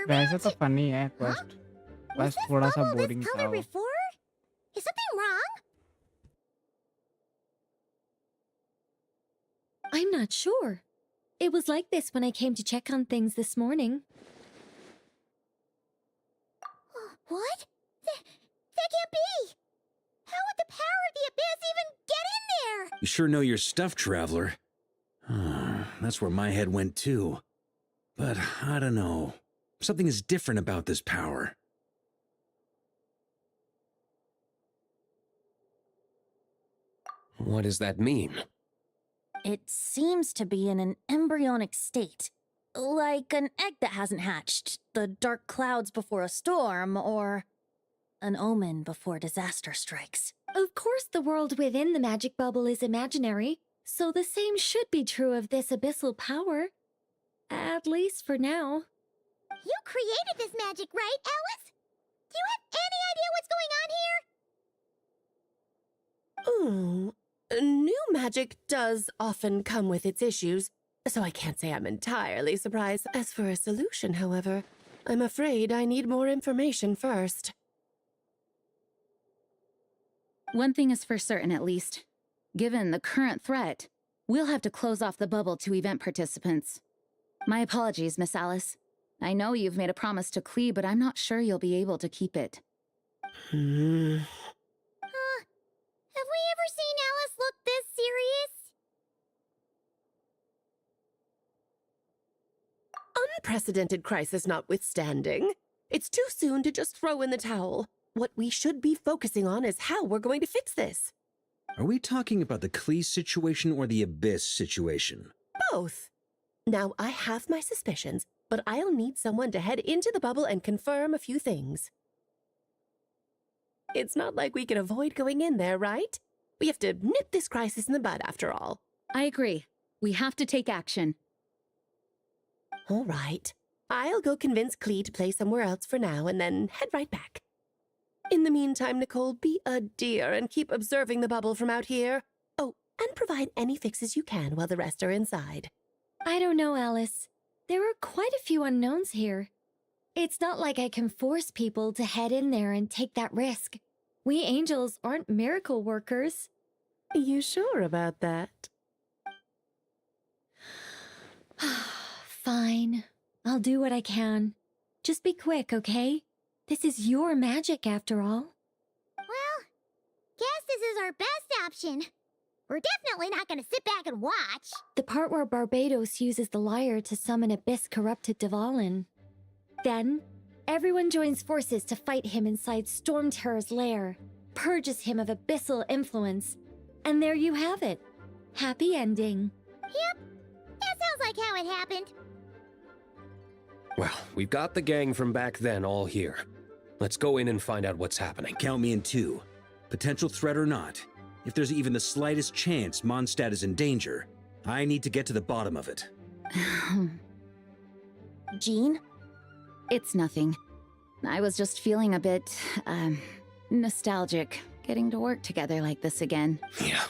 वैसे तो funny है क्वेस्ट थोड़ा सा बोरिंग था वो. Is something wrong? I'm not sure. It was like this when I came to check on things this morning. What? That can't be! How would the power of the abyss even get in there? You sure know your stuff, traveler. That's where my head went too. But I don't know. Something is different about this power. What does that mean? It seems to be in an embryonic state. Like an egg that hasn't hatched, the dark clouds before a storm, or an omen before disaster strikes. Of course, the world within the magic bubble is imaginary, so the same should be true of this abyssal power. At least for now. You created this magic, right, Alice? Do you have any idea what's going on here? Ooh, new magic does often come with its issues, so I can't say I'm entirely surprised. As for a solution, however, I'm afraid I need more information first. One thing is for certain, at least. Given the current threat, we'll have to close off the bubble to event participants. My apologies, Miss Alice. I know you've made a promise to Klee, but I'm not sure you'll be able to keep it. Have we ever seen Alice look this serious? Unprecedented crisis notwithstanding, it's too soon to just throw in the towel. What we should be focusing on is how we're going to fix this. Are we talking about the Klee situation or the Abyss situation? Both. Now, I have my suspicions, but I'll need someone to head into the bubble and confirm a few things. It's not like we can avoid going in there, right? We have to nip this crisis in the bud, after all. I agree. We have to take action. All right. I'll go convince Klee to play somewhere else for now and then head right back. In the meantime, Nicole, be a dear and keep observing the bubble from out here. Oh, and provide any fixes you can while the rest are inside. I don't know, Alice. There are quite a few unknowns here. It's not like I can force people to head in there and take that risk. We angels aren't miracle workers. You sure about that? Fine. I'll do what I can. Just be quick, okay? This is your magic, after all. Well, guess this is our best option. We're definitely not gonna sit back and watch. The part where Barbados uses the lyre to summon Abyss-corrupted Dvalin. Then, everyone joins forces to fight him inside Storm Terror's lair, purges him of abyssal influence, and there you have it. Happy ending. Yep, that sounds like how it happened. Well, we've got the gang from back then all here. Let's go in and find out what's happening. Count me in two. Potential threat or not, if there's even the slightest chance Mondstadt is in danger, I need to get to the bottom of it. Jean? It's nothing. I was just feeling a bit, nostalgic, getting to work together like this again. Yeah.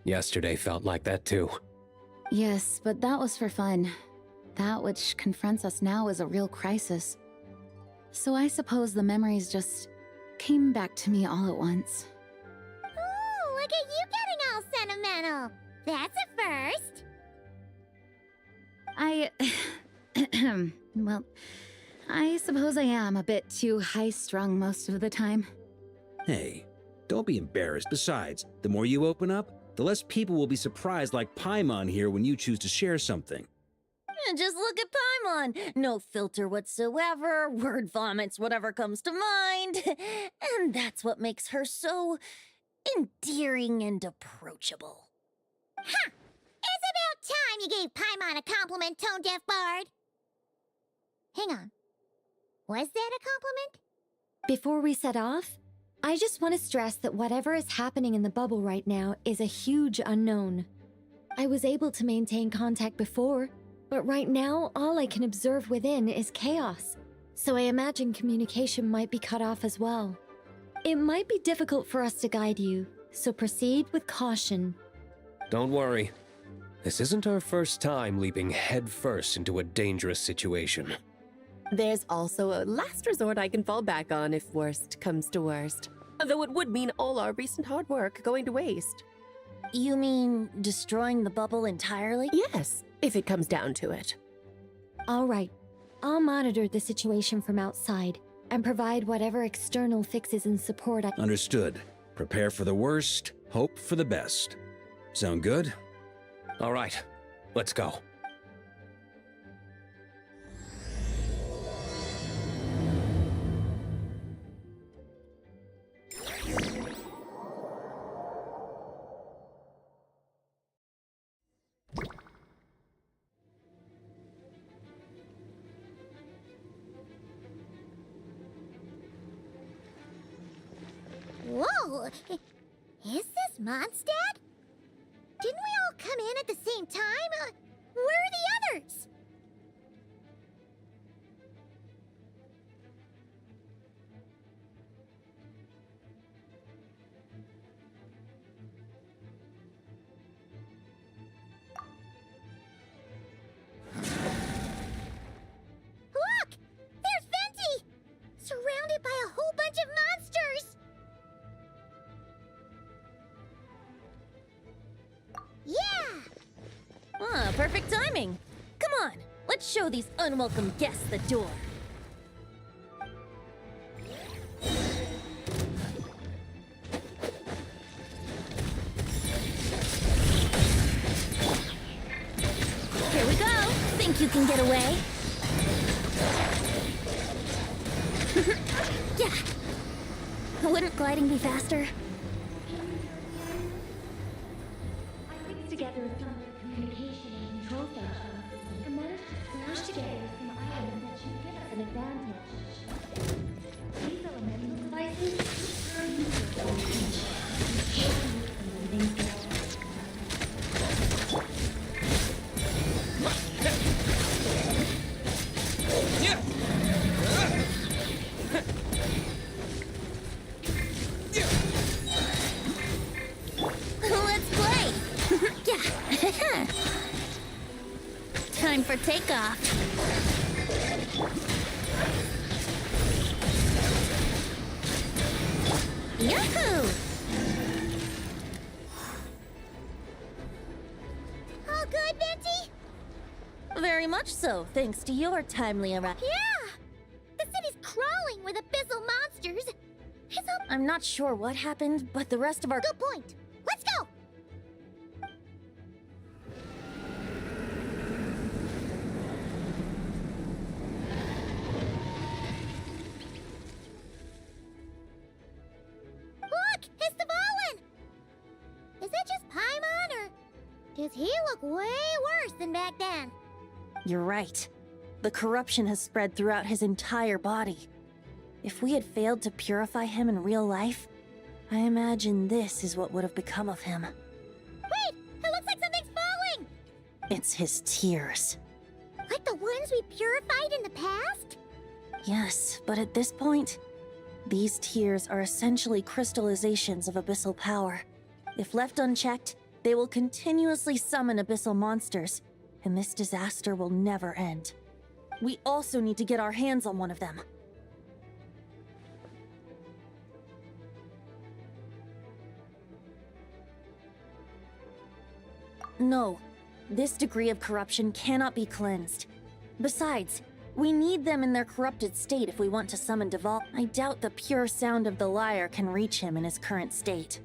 Yesterday felt like that too. Yes, but that was for fun. That which confronts us now is a real crisis. So I suppose the memories just came back to me all at once. Ooh, look at you getting all sentimental. That's a first. Well, I suppose I am a bit too high-strung most of the time. Hey, don't be embarrassed. Besides, the more you open up, the less people will be surprised like Paimon here when you choose to share something. Just look at Paimon. No filter whatsoever, word vomits whatever comes to mind. And that's what makes her so endearing and approachable. Ha! It's about time you gave Paimon a compliment, tone-deaf bard. Hang on. Was that a compliment? Before we set off, I just want to stress that whatever is happening in the bubble right now is a huge unknown. I was able to maintain contact before, but right now all I can observe within is chaos, so I imagine communication might be cut off as well. It might be difficult for us to guide you, so proceed with caution. Don't worry. This isn't our first time leaping headfirst into a dangerous situation. There's also a last resort I can fall back on if worst comes to worst. Though it would mean all our recent hard work going to waste. You mean destroying the bubble entirely? Yes, if it comes down to it. All right, I'll monitor the situation from outside and provide whatever external fixes and support I... Understood. Prepare for the worst, hope for the best. Sound good? All right, let's go. Oh, is this Mondstadt? Didn't we all come in at the same time? Where are the others? Look! There's Venti! Surrounded by a whole bunch of monsters! Yeah! Ah, perfect timing. Come on, let's show these unwelcome guests the door. Here we go. Think you can get away? Yeah. Wouldn't gliding be faster? I mixed together some communication and control functions and managed to smash together some items that should give us an advantage. These elemental devices are useful for living things. Let's play! Yeah! Time for takeoff. Yahoo! All good, Venti? Very much so, thanks to your timely arrival. Yeah! The city's crawling with abyssal monsters. I'm not sure what happened, but the rest of our— Good point. Let's go! Look! It's Dvalin! Is that just Paimon, or does he look way worse than back then? You're right. The corruption has spread throughout his entire body. If we had failed to purify him in real life, I imagine this is what would have become of him. Wait! It looks like something's falling! It's his tears. Like the ones we purified in the past? Yes, but at this point, these tears are essentially crystallizations of abyssal power. If left unchecked, they will continuously summon abyssal monsters, and this disaster will never end. We also need to get our hands on one of them. No, this degree of corruption cannot be cleansed. Besides, we need them in their corrupted state if we want to summon Dval. I doubt the pure sound of the lyre can reach him in his current state.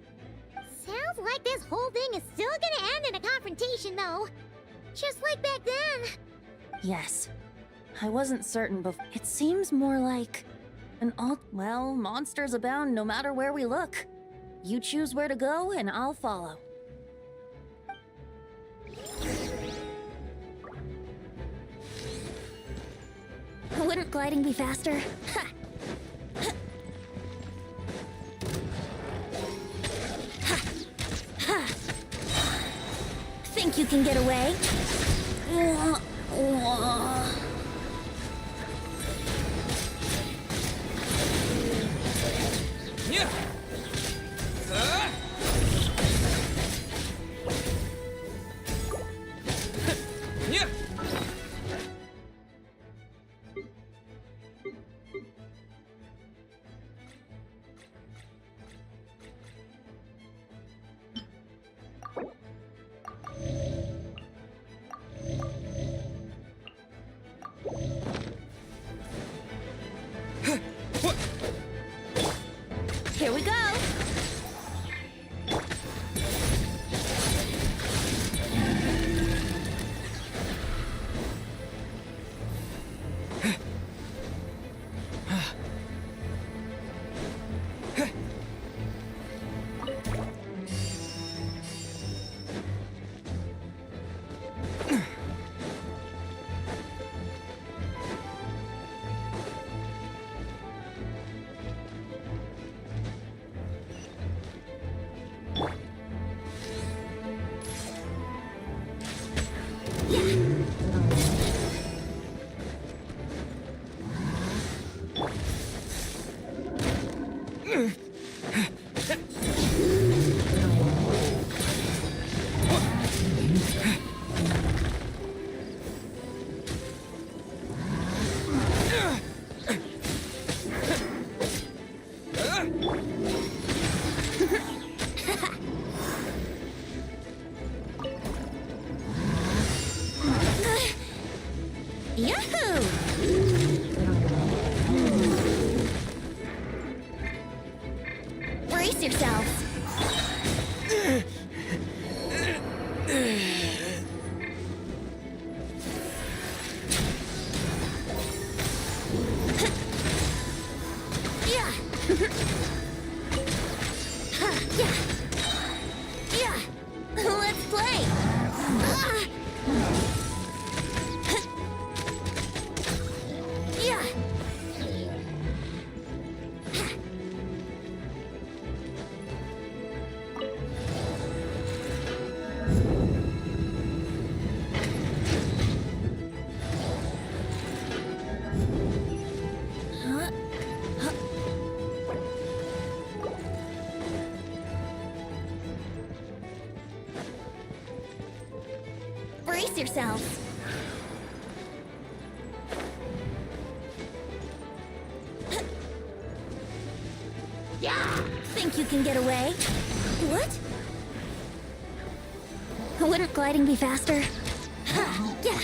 Sounds like this whole thing is still gonna end in a confrontation, though. Just like back then. Yes. I wasn't certain before. It seems more like an well, monsters abound no matter where we look. You choose where to go, and I'll follow. Wouldn't gliding be faster? Ha! Ha! Ha! Think you can get away? Yeah. Yeah. Here we go. Brace yourselves. Think you can get away? What? Wouldn't gliding be faster? Yeah.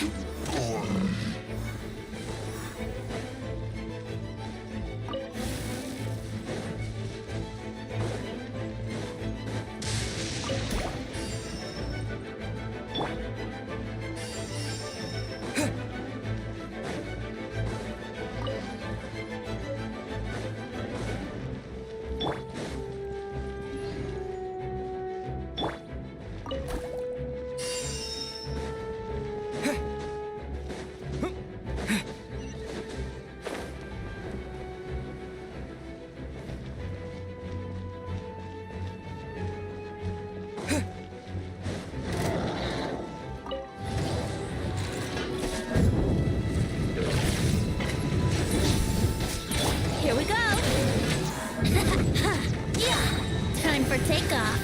Here we go. Yeah. Time for takeoff.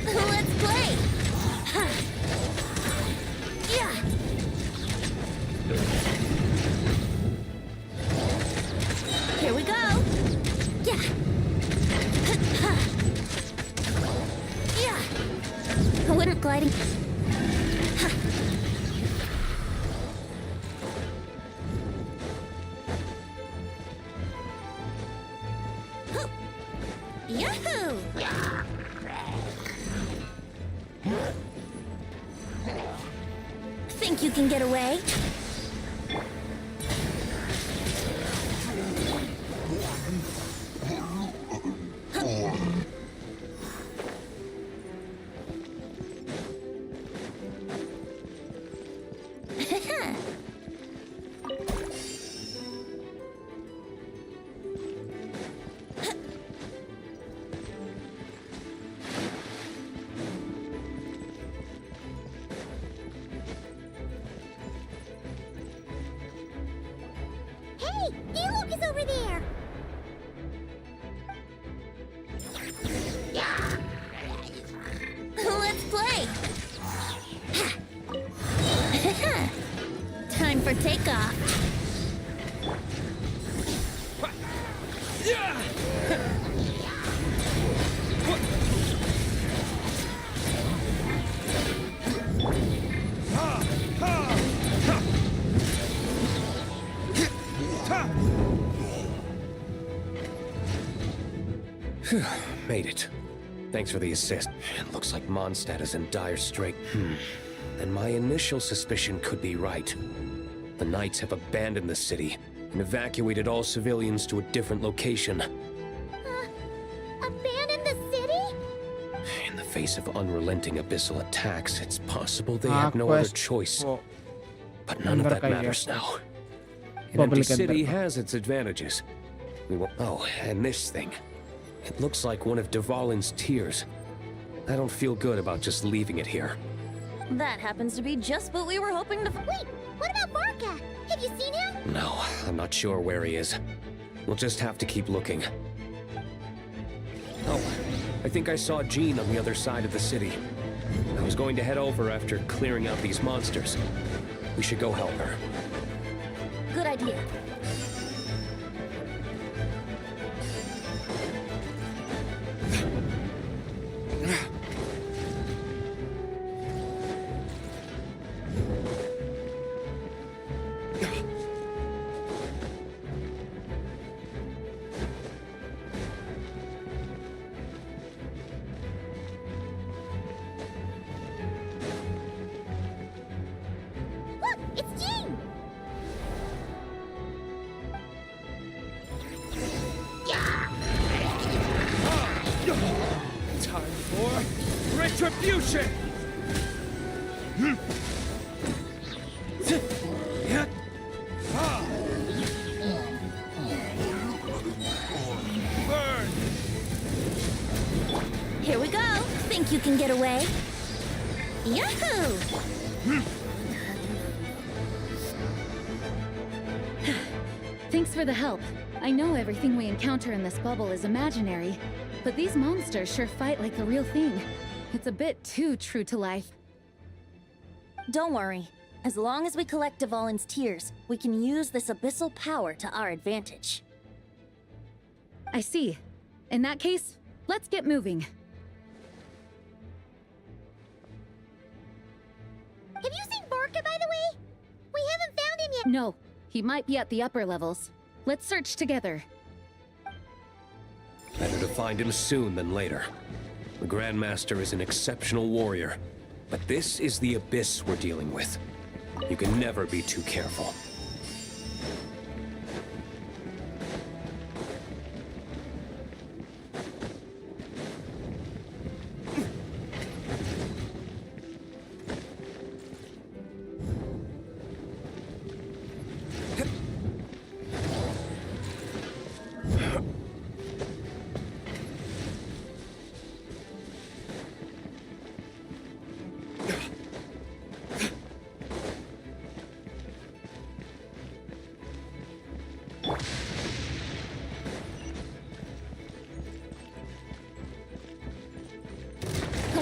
Let's play. Yeah. Here we go. Yeah. Yeah. Wouldn't gliding. Yahoo! Think you can get away? Hey, Diluc is over there! Let's play! Time for takeoff. Made it. Thanks for the assist. It looks like Mondstadt is in dire strait. And my initial suspicion could be right. The Knights have abandoned the city and evacuated all civilians to a different location. Abandon the city? In the face of unrelenting abyssal attacks, it's possible they have no other choice. But none of that matters now. An empty city has its advantages. We will. Oh, and this thing. It looks like one of Dvalin's tears. I don't feel good about just leaving it here. That happens to be just what we were hoping to. Wait, what about Varka? Have you seen him? No, I'm not sure where he is. We'll just have to keep looking. Oh, I think I saw Jean on the other side of the city. I was going to head over after clearing out these monsters. We should go help her. Good idea. Look, it's Jean! Time for retribution! get away. Yahoo! Thanks for the help. I know everything we encounter in this bubble is imaginary, but these monsters sure fight like the real thing. It's a bit too true to life. Don't worry. As long as we collect Dvalin's tears, we can use this abyssal power to our advantage. I see. In that case, let's get moving. Have you seen Varka, by the way? We haven't found him yet. No, he might be at the upper levels. Let's search together. Better to find him soon than later. The Grandmaster is an exceptional warrior, but this is the abyss we're dealing with. You can never be too careful.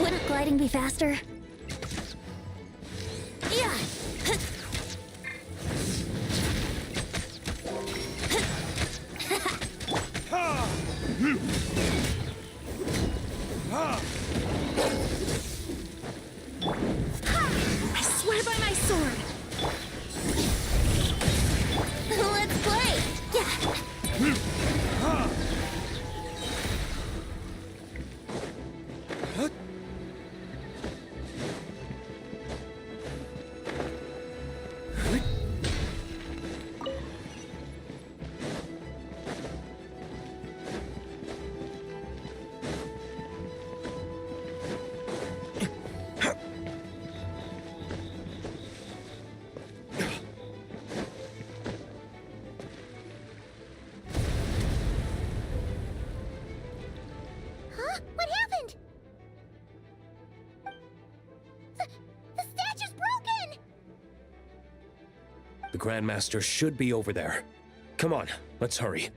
Wouldn't gliding be faster? Yeah! I swear by my sword! Let's play! Yeah! Huh? What happened? The statue's broken! The Grandmaster should be over there. Come on, let's hurry.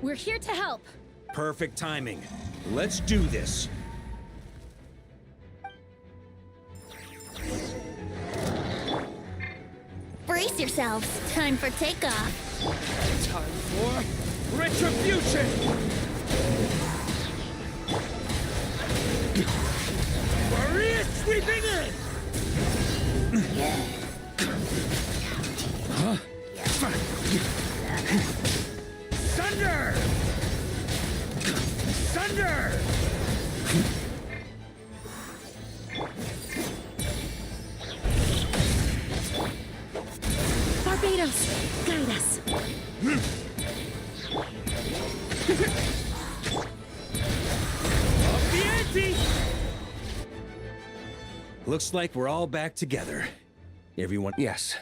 We're here to help. Perfect timing. Let's do this. Brace yourselves. Time for takeoff. Time for retribution! Maria sweeping in! Huh? Thunder! Thunder! Barbados, guide us. Up the ante! Looks like we're all back together. Everyone. Yes.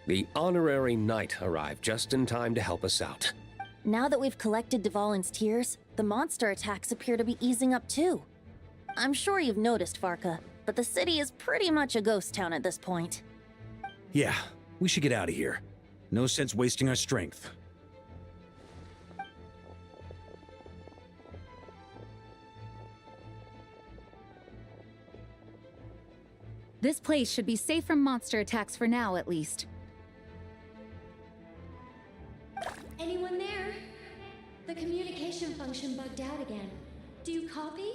The honorary knight arrived just in time to help us out. Now that we've collected Dvalin's tears, the monster attacks appear to be easing up too. I'm sure you've noticed, Varka, but the city is pretty much a ghost town at this point. Yeah, we should get out of here. No sense wasting our strength. This place should be safe from monster attacks for now, at least. Anyone there? The communication function bugged out again. Do you copy?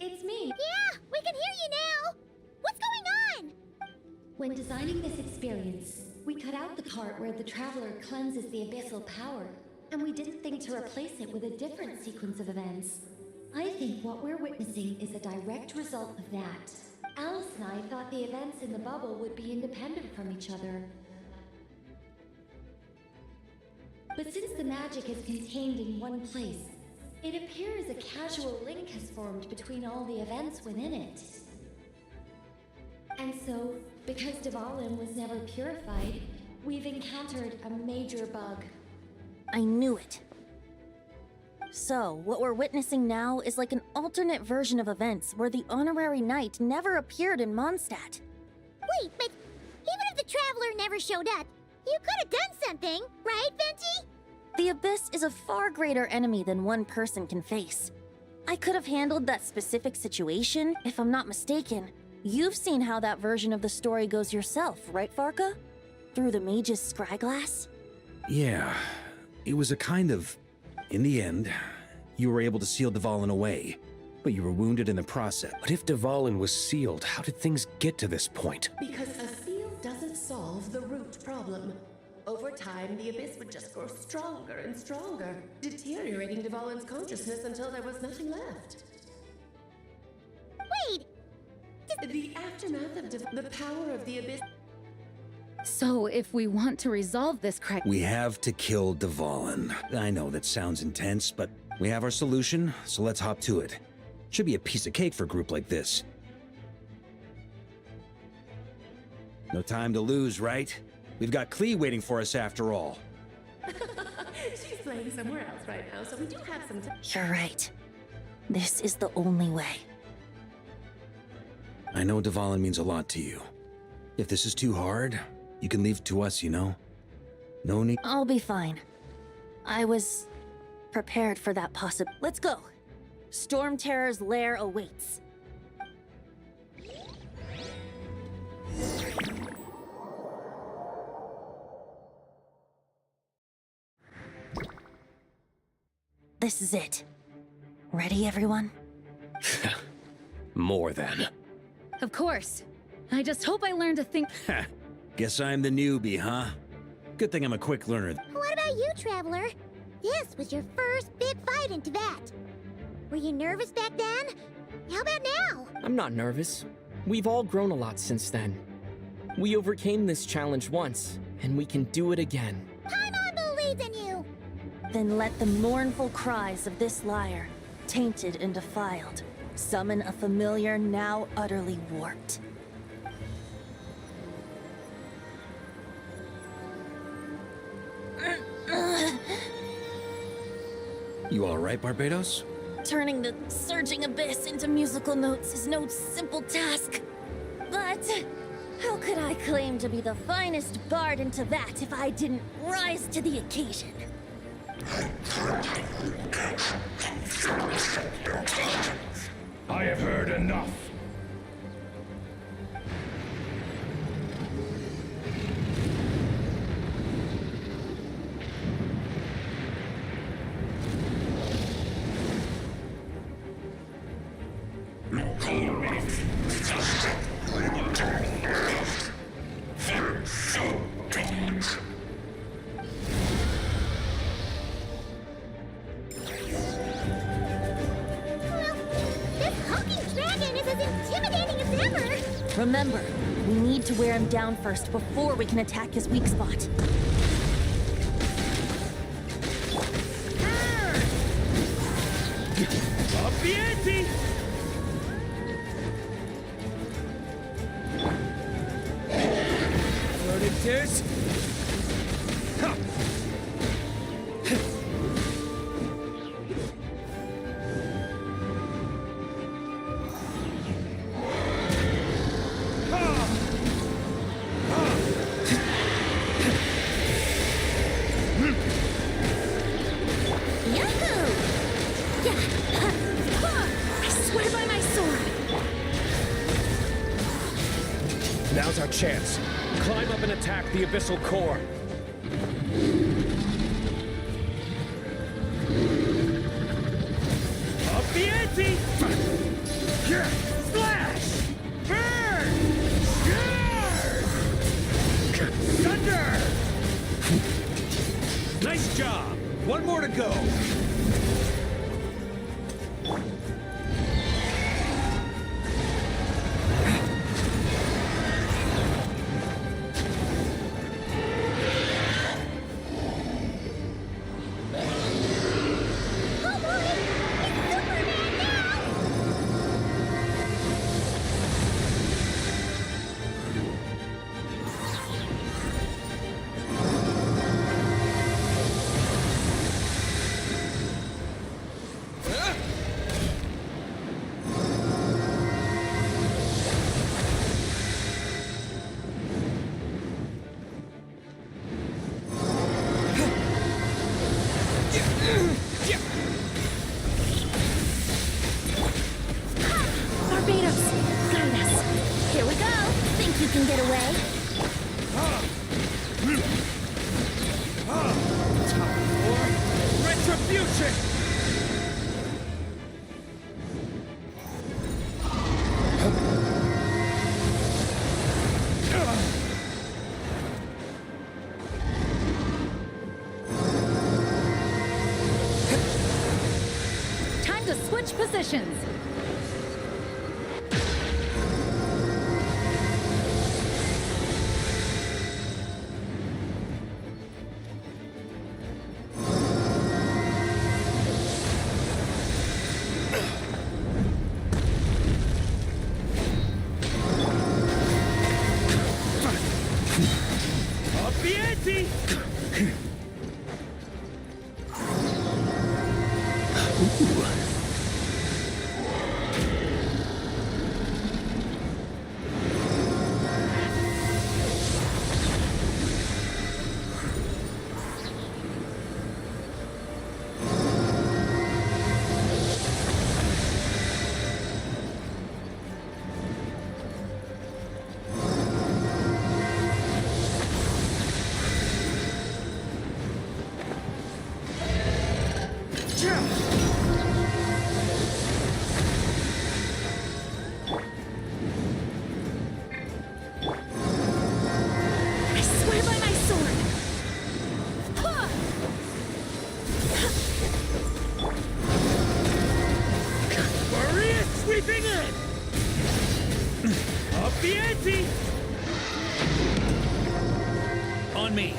It's me. Yeah, we can hear you now! What's going on? When designing this experience, we cut out the part where the Traveler cleanses the abyssal power, and we didn't think to replace it with a different sequence of events. I think what we're witnessing is a direct result of that. Alice and I thought the events in the bubble would be independent from each other. But since the magic is contained in one place, it appears a casual link has formed between all the events within it. And so, because Dvalin was never purified, we've encountered a major bug. I knew it. So, what we're witnessing now is like an alternate version of events where the honorary knight never appeared in Mondstadt. Wait, but even if the Traveler never showed up, you could have done something, right, Venti? The Abyss is a far greater enemy than one person can face. I could have handled that specific situation, if I'm not mistaken. You've seen how that version of the story goes yourself, right, Varka? Through the mage's scryglass? Yeah, it was a kind of... In the end, you were able to seal Dvalin away, but you were wounded in the process. But if Dvalin was sealed, how did things get to this point? Because a seal doesn't solve the root problem. Over time, the Abyss would just grow stronger and stronger, deteriorating Dvalin's consciousness until there was nothing left. Wait! The aftermath of the power of the Abyss... So, if we want to resolve this crisis... We have to kill Dvalin. I know that sounds intense, but we have our solution, so let's hop to it. Should be a piece of cake for a group like this. No time to lose, right? We've got Klee waiting for us after all. She's playing somewhere else right now, so we do have some time. You're right. This is the only way. I know Dvalin means a lot to you. If this is too hard, you can leave it to us, you know? No need... I'll be fine. I was prepared for that Let's go. Storm Terror's lair awaits. This is it. Ready, everyone? More than. Of course. I just hope I learn to think... Guess I'm the newbie, huh? Good thing I'm a quick learner. What about you, Traveler? This was your first big fight in Tibet. Were you nervous back then? How about now? I'm not nervous. We've all grown a lot since then. We overcame this challenge once, and we can do it again. Paimon believes in you! Then let the mournful cries of this lyre, tainted and defiled, summon a familiar now utterly warped. You all right, Barbados? Turning the surging abyss into musical notes is no simple task. But how could I claim to be the finest bard in Tibet if I didn't rise to the occasion? I have heard enough. Remember, we need to wear him down first before we can attack his weak spot. Up the ante! Predators! Now's our chance. Climb up and attack the abyssal core. Up the ante! Slash! Burn! Thunder! Nice job! One more to go! way. Time for retribution! Time to switch positions. Up the ante! I swear by my sword. Maria sweeping in! Up the ante! On me.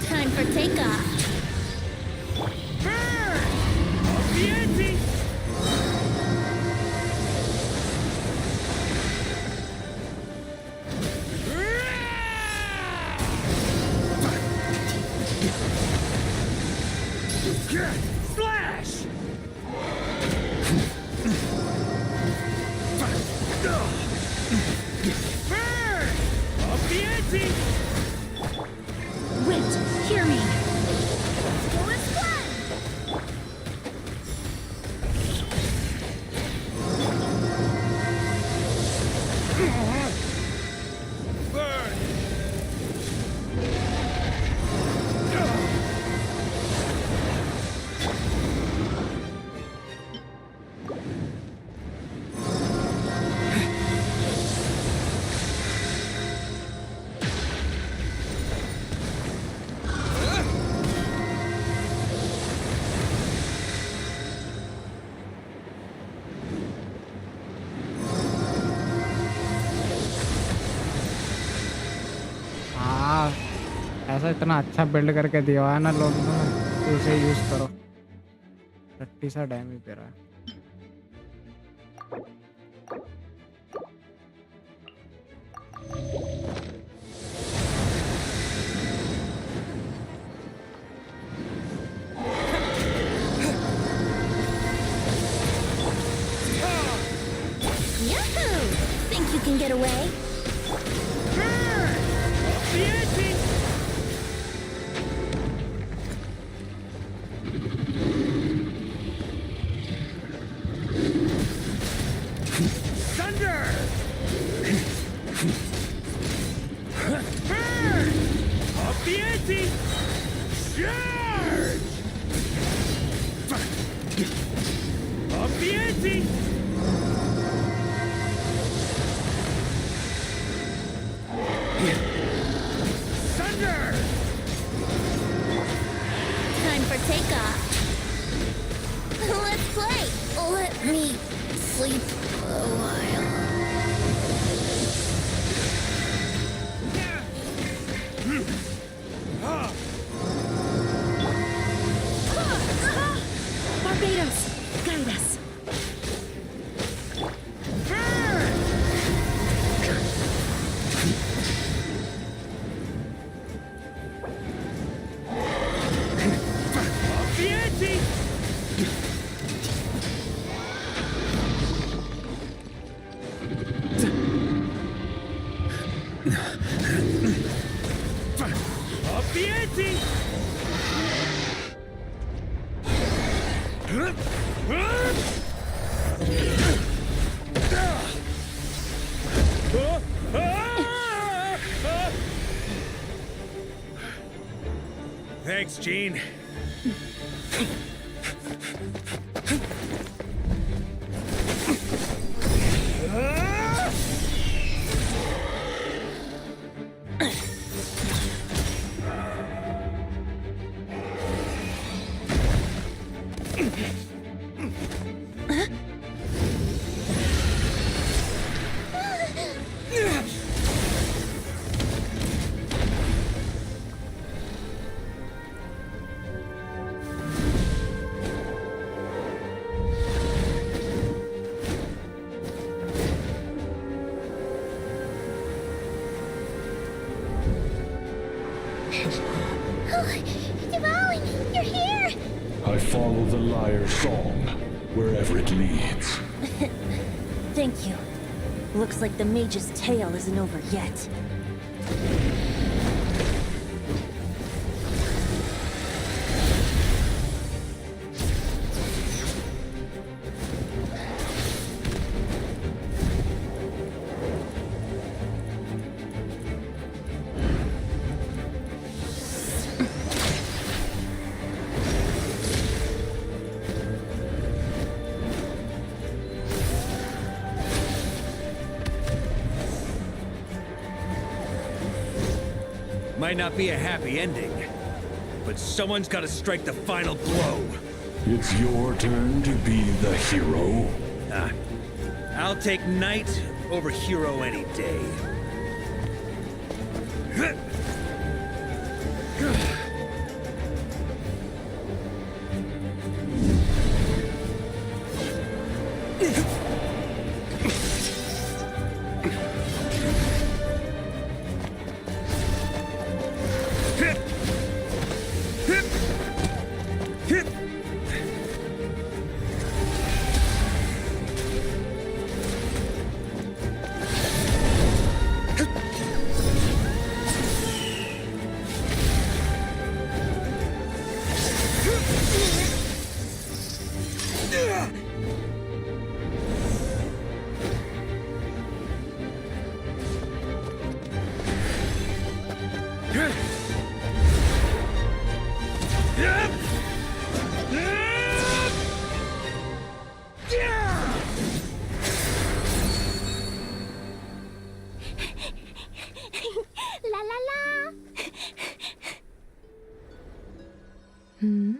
Time for takeoff. Burn! Up the ante! Slash! Burn! Up the ante! Wait, hear me. Burn! हाँ, ऐसा इतना अच्छा build करके दिया हुआ है ना लोगों ने, तो उसे यूज करो। 30 सा डैमेज दे रहा है। Yahoo! Think you can get away? Burn! Up the ante! Thunder! Burn! Up the ante! Charge! Up the ante! Thunder! Time for takeoff. Let's play. Let me sleep a while. Barbados, guide us. Burn! Up the ante! the ante! Thanks, Gene. Dwalin, you're here! I follow the lyre's song, wherever it leads. Thank you. Looks like the mage's tale isn't over yet. Might not be a happy ending, but someone's got to strike the final blow. It's your turn to be the hero. I'll take knight over hero any day. La la la! Hmm?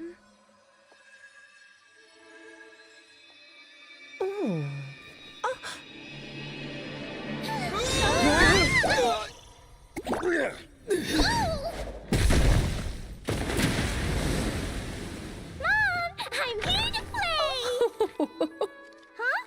Oh. Mom, I'm here to play! Huh?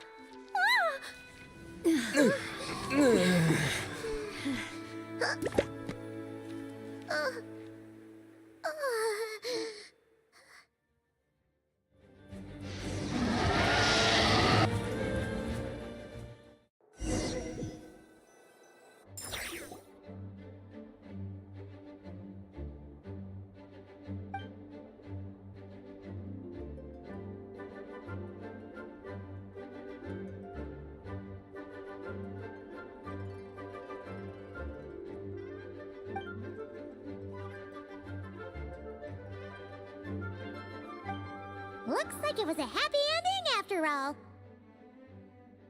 Looks like it was a happy ending after all.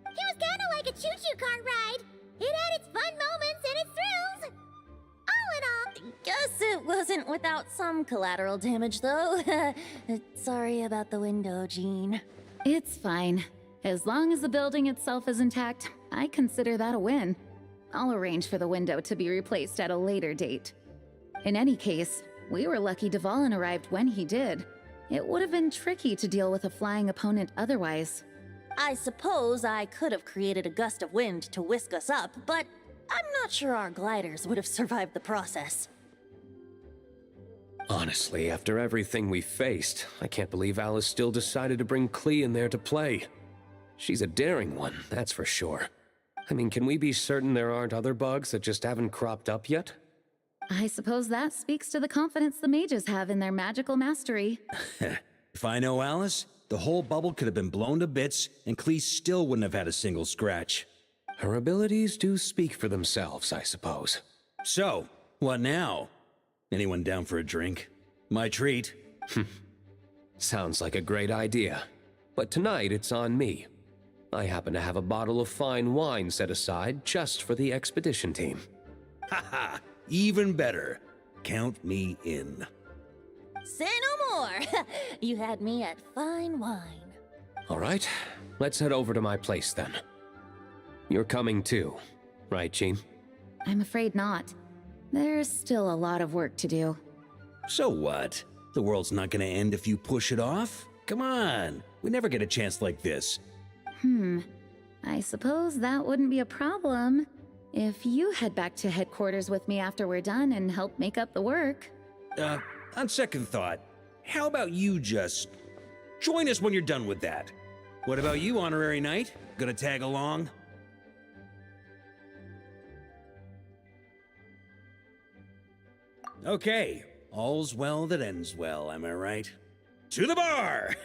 It was kind of like a choo-choo cart ride. It had its fun moments and its thrills. All in all, Guess it wasn't without some collateral damage, though. Sorry about the window, Gene. It's fine. As long as the building itself is intact, I consider that a win. I'll arrange for the window to be replaced at a later date. In any case, we were lucky Dvalin arrived when he did. It would have been tricky to deal with a flying opponent otherwise. I suppose I could have created a gust of wind to whisk us up, but I'm not sure our gliders would have survived the process. Honestly, after everything we faced, I can't believe Alice still decided to bring Klee in there to play. She's a daring one, that's for sure. I mean, can we be certain there aren't other bugs that just haven't cropped up yet? I suppose that speaks to the confidence the mages have in their magical mastery. If I know Alice, the whole bubble could have been blown to bits, and Clee still wouldn't have had a single scratch. Her abilities do speak for themselves, I suppose. So, what now? Anyone down for a drink? My treat. Sounds like a great idea. But tonight it's on me. I happen to have a bottle of fine wine set aside just for the expedition team. Haha, even better. Count me in. Say no more! You had me at fine wine. All right, let's head over to my place then. You're coming too, right, Jean? I'm afraid not. There's still a lot of work to do. So what? The world's not gonna end if you push it off? Come on, we never get a chance like this. I suppose that wouldn't be a problem if you head back to headquarters with me after we're done and help make up the work. On second thought, how about you just join us when you're done with that? What about you, Honorary Knight? Gonna tag along? Okay, all's well that ends well, am I right? To the bar!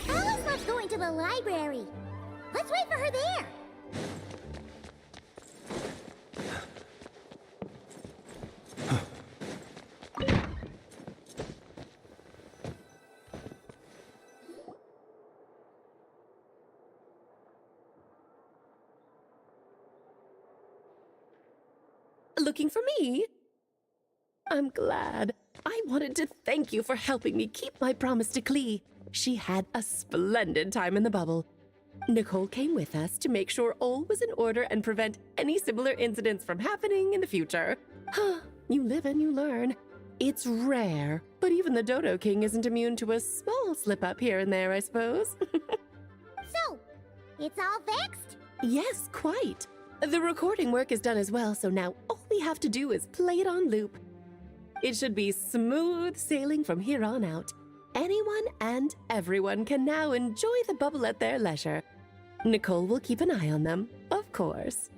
Alice loves going to the library. Let's wait for her there. Looking for me? I'm glad. I wanted to thank you for helping me keep my promise to Clee. She had a splendid time in the bubble. Nicole came with us to make sure all was in order and prevent any similar incidents from happening in the future. You live and you learn. It's rare, but even the Dodo King isn't immune to a small slip-up here and there, I suppose. So, it's all fixed? Yes, quite. The recording work is done as well, so now all we have to do is play it on loop. It should be smooth sailing from here on out. Anyone and everyone can now enjoy the bubble at their leisure. Nicole will keep an eye on them, of course.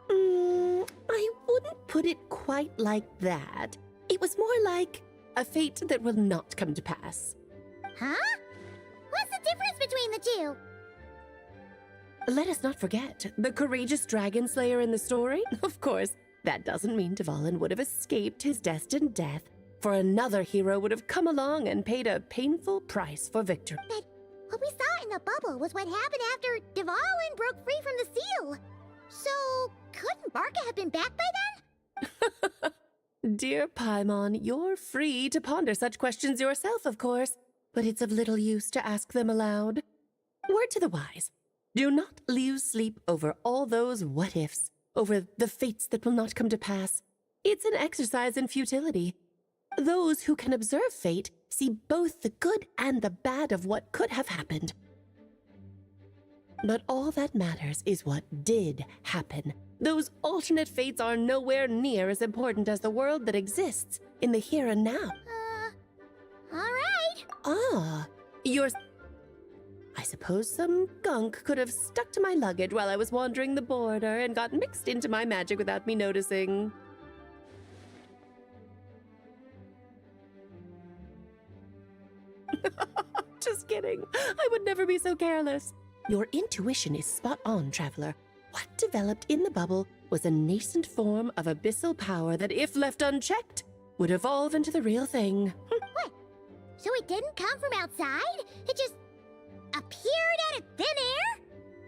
I wouldn't put it quite like that. It was more like a fate that will not come to pass. Huh? What's the difference between the two? Let us not forget the courageous dragon slayer in the story. Of course, that doesn't mean Dvalin would have escaped his destined death, for another hero would have come along and paid a painful price for victory. But what we saw in the bubble was what happened after Dvalin broke free from the seal. So, couldn't Barca have been back by then? Dear Paimon, you're free to ponder such questions yourself, of course, but it's of little use to ask them aloud. Word to the wise. Do not lose sleep over all those what-ifs, over the fates that will not come to pass. It's an exercise in futility. Those who can observe fate see both the good and the bad of what could have happened. But all that matters is what did happen. Those alternate fates are nowhere near as important as the world that exists in the here and now. Alright. You're... I suppose some gunk could have stuck to my luggage while I was wandering the border and got mixed into my magic without me noticing. Just kidding. I would never be so careless. Your intuition is spot on, Traveler. What developed in the bubble was a nascent form of abyssal power that, if left unchecked, would evolve into the real thing. What? So it didn't come from outside? It just appeared out of thin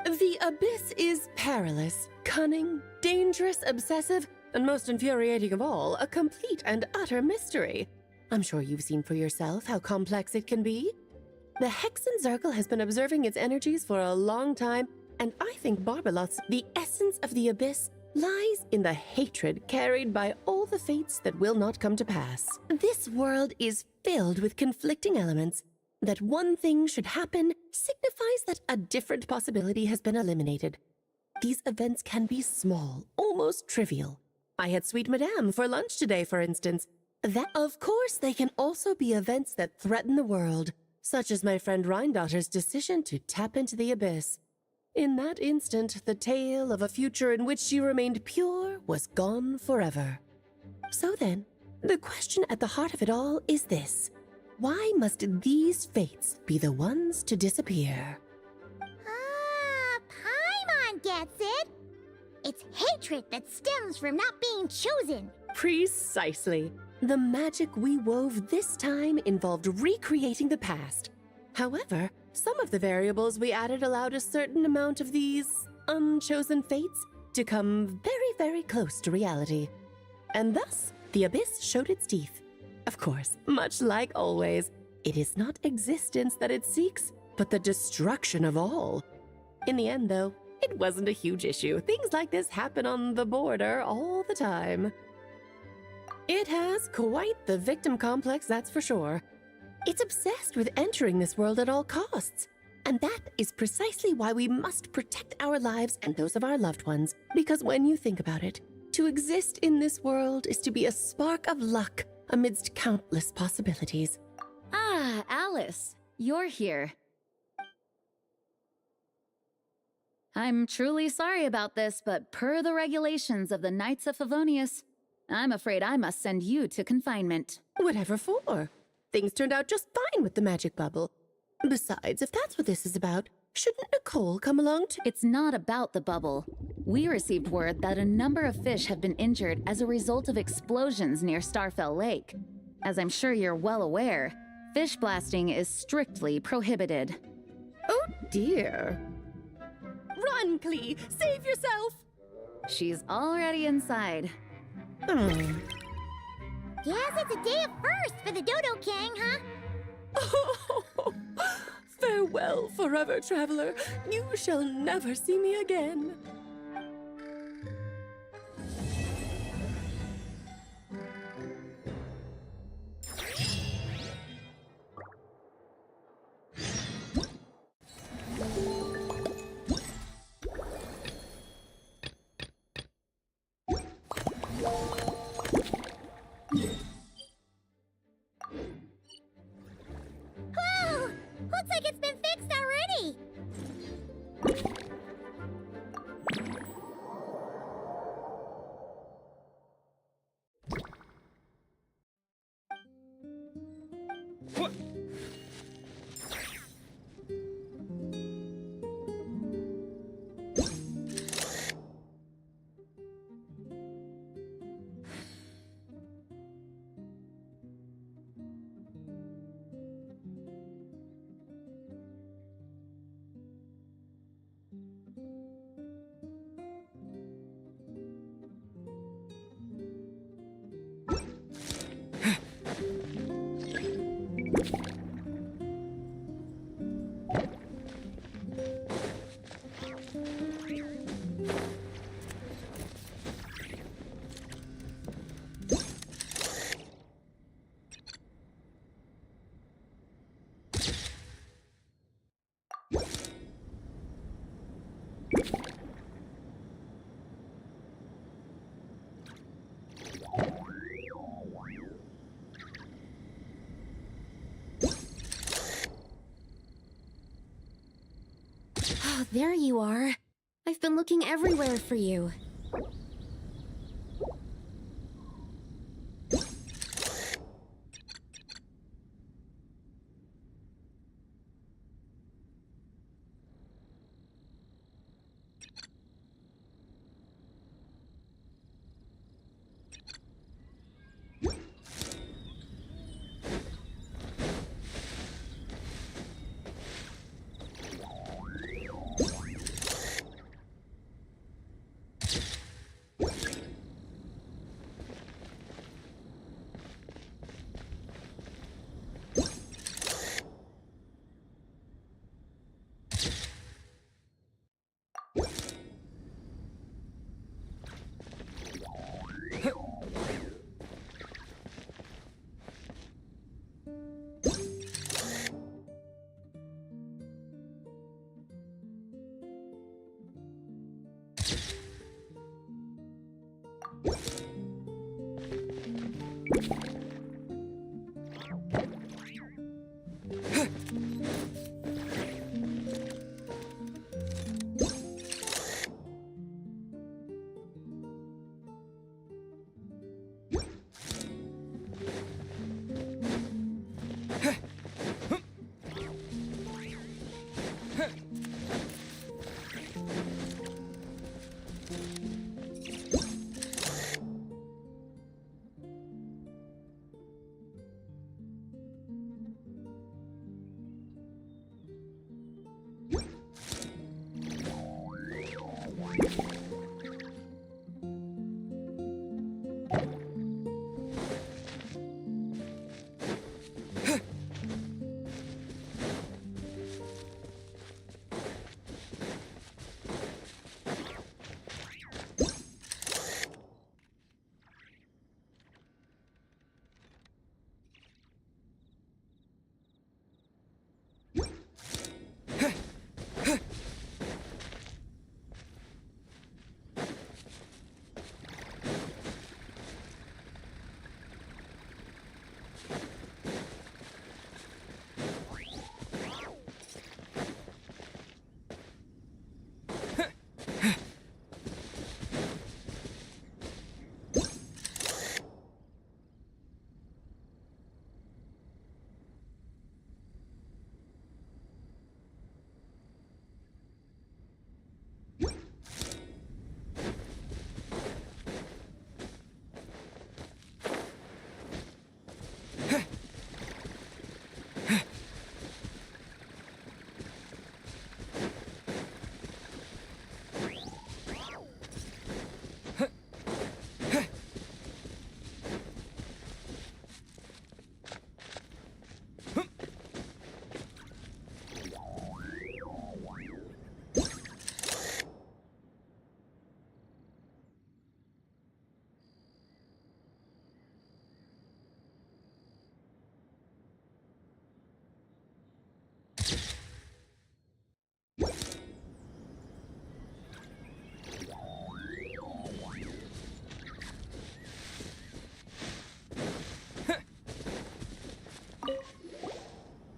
air? The abyss is perilous, cunning, dangerous, obsessive, and most infuriating of all, a complete and utter mystery. I'm sure you've seen for yourself how complex it can be. The Hexen Circle has been observing its energies for a long time, and I think Barbalot's the essence of the abyss lies in the hatred carried by all the fates that will not come to pass. This world is filled with conflicting elements. That one thing should happen signifies that a different possibility has been eliminated. These events can be small, almost trivial. I had Sweet Madame for lunch today, for instance. Of course, they can also be events that threaten the world, such as my friend Rhindotter's decision to tap into the abyss. In that instant, the tale of a future in which she remained pure was gone forever. So then, the question at the heart of it all is this. Why must these fates be the ones to disappear? Paimon gets it. It's hatred that stems from not being chosen. Precisely. The magic we wove this time involved recreating the past. However, some of the variables we added allowed a certain amount of these unchosen fates to come very, very close to reality. And thus, the abyss showed its teeth. Of course, much like always, it is not existence that it seeks, but the destruction of all. In the end, though, it wasn't a huge issue. Things like this happen on the border all the time. It has quite the victim complex, that's for sure. It's obsessed with entering this world at all costs. And that is precisely why we must protect our lives and those of our loved ones. Because when you think about it, to exist in this world is to be a spark of luck amidst countless possibilities. Ah, Alice, you're here. I'm truly sorry about this, but per the regulations of the Knights of Favonius, I'm afraid I must send you to confinement. Whatever for? Things turned out just fine with the magic bubble. Besides, if that's what this is about, shouldn't Nicole come along too? It's not about the bubble. We received word that a number of fish have been injured as a result of explosions near Starfell Lake. As I'm sure you're well aware, fish blasting is strictly prohibited. Oh dear. Run, Klee! Save yourself! She's already inside. Guess it's a day of first for the Dodo King, huh? Oh, farewell, forever traveler. You shall never see me again. Whoa! Looks like it's been fixed already! Oh, there you are. I've been looking everywhere for you.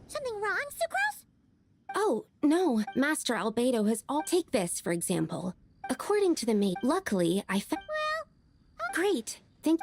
Something wrong, Sucrose? Oh, no. Master Albedo has all. Take this, for example. According to the mate, luckily, I found. Well, Great. Thank.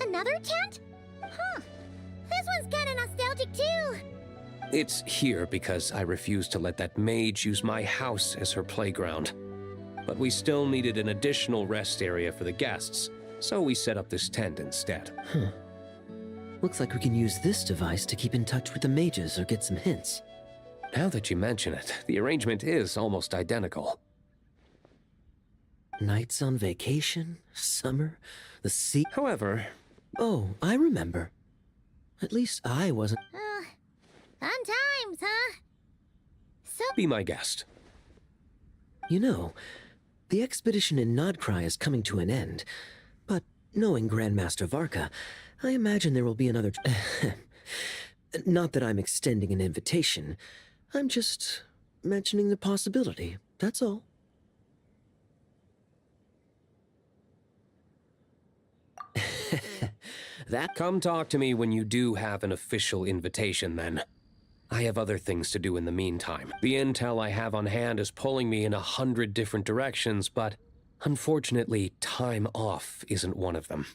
Another tent? Huh. This one's kinda nostalgic too. It's here because I refused to let that mage use my house as her playground. But we still needed an additional rest area for the guests, so we set up this tent instead. Huh. Looks like we can use this device to keep in touch with the mages or get some hints. Now that you mention it, the arrangement is almost identical. Nights on vacation, summer, the sea. However... Oh, I remember. At least I wasn't. Fun times, huh? So... Be my guest. You know, the expedition in Nodcry is coming to an end, but knowing Grandmaster Varka, I imagine there will be another... Not that I'm extending an invitation. I'm just mentioning the possibility, that's all. That come talk to me when you do have an official invitation, then. I have other things to do in the meantime. The intel I have on hand is pulling me in 100 different directions, but unfortunately, time off isn't one of them.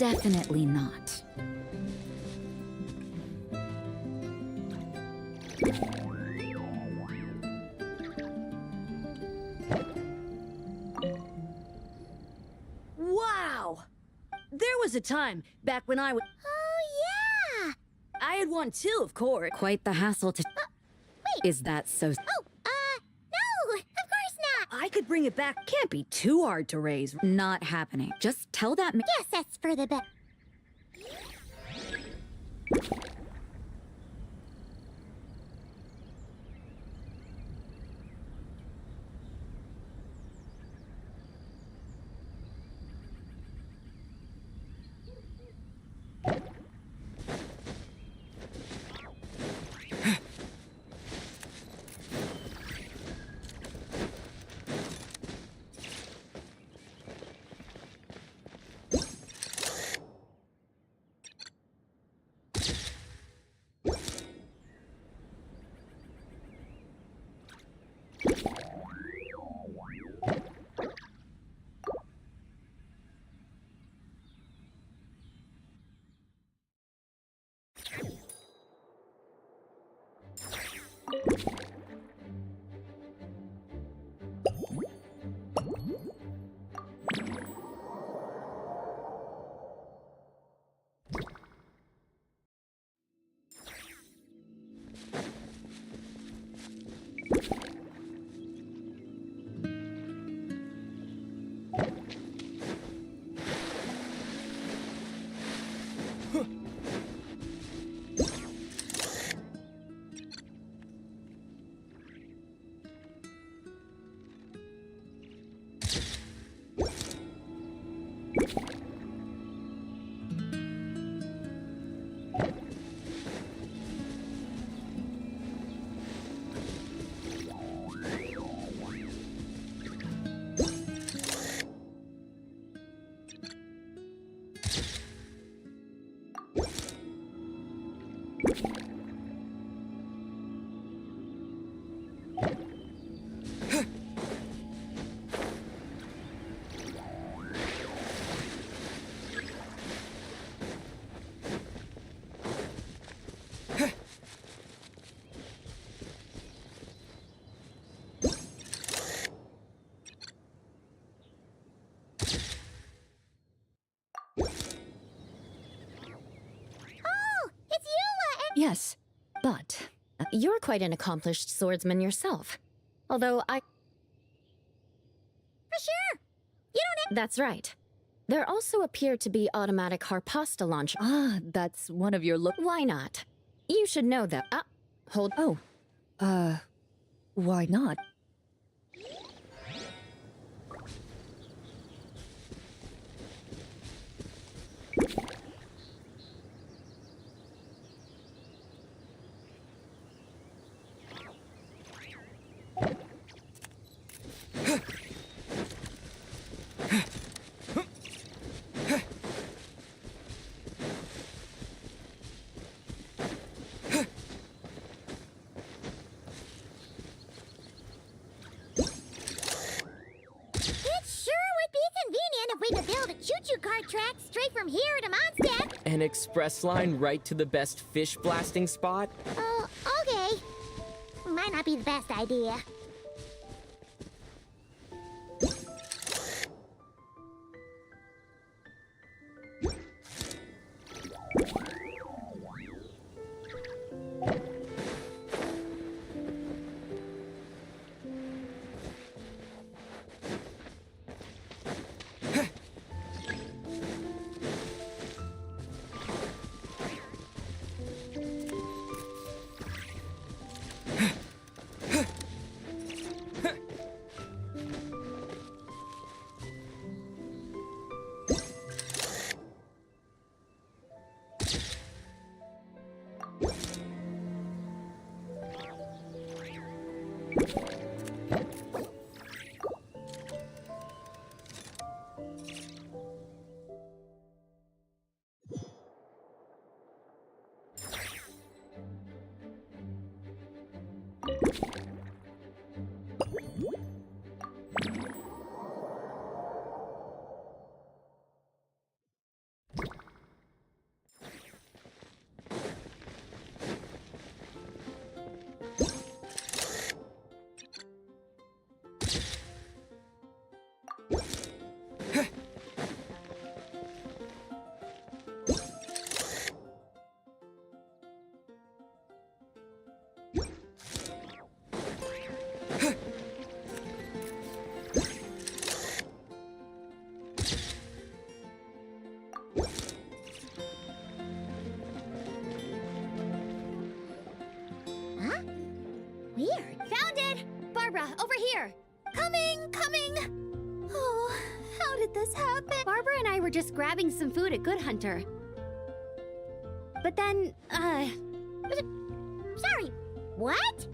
Definitely not. Wow! There was a time back when I was. Oh, yeah! I had one too, of course. Quite the hassle to. Wait. Is that so? No, of course not! I could bring it back. Can't be too hard to raise. Not happening. Just tell that. Yes, that's for the best. Yes, but you're quite an accomplished swordsman yourself. Although I... For sure! You don't have... That's right. There also appear to be automatic harpasta launch. Ah, that's one of your Why not? You should know that. Hold... Oh. Why not? We could build a choo-choo cart track straight from here to Mondstadt. An express line right to the best fish blasting spot? Oh, okay. Might not be the best idea. Mora, over here! Coming! Oh, how did this happen? Barbara and I were just grabbing some food at Good Hunter. But then, Sorry, what?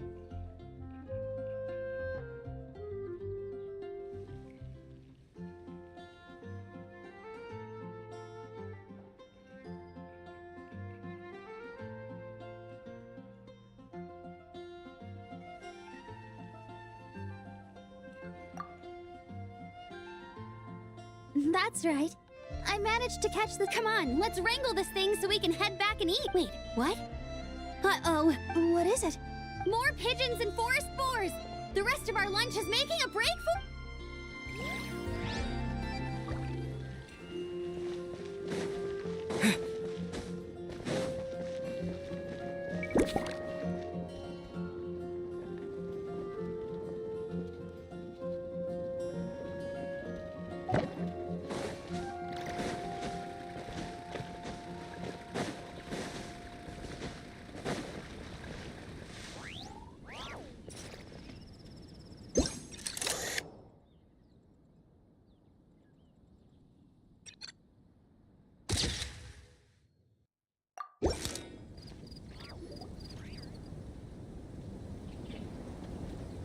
That's right. I managed to catch the. Come on, let's wrangle this thing so we can head back and eat. Wait, what? Uh-oh, what is it? More pigeons and forest boars! The rest of our lunch is making a break for.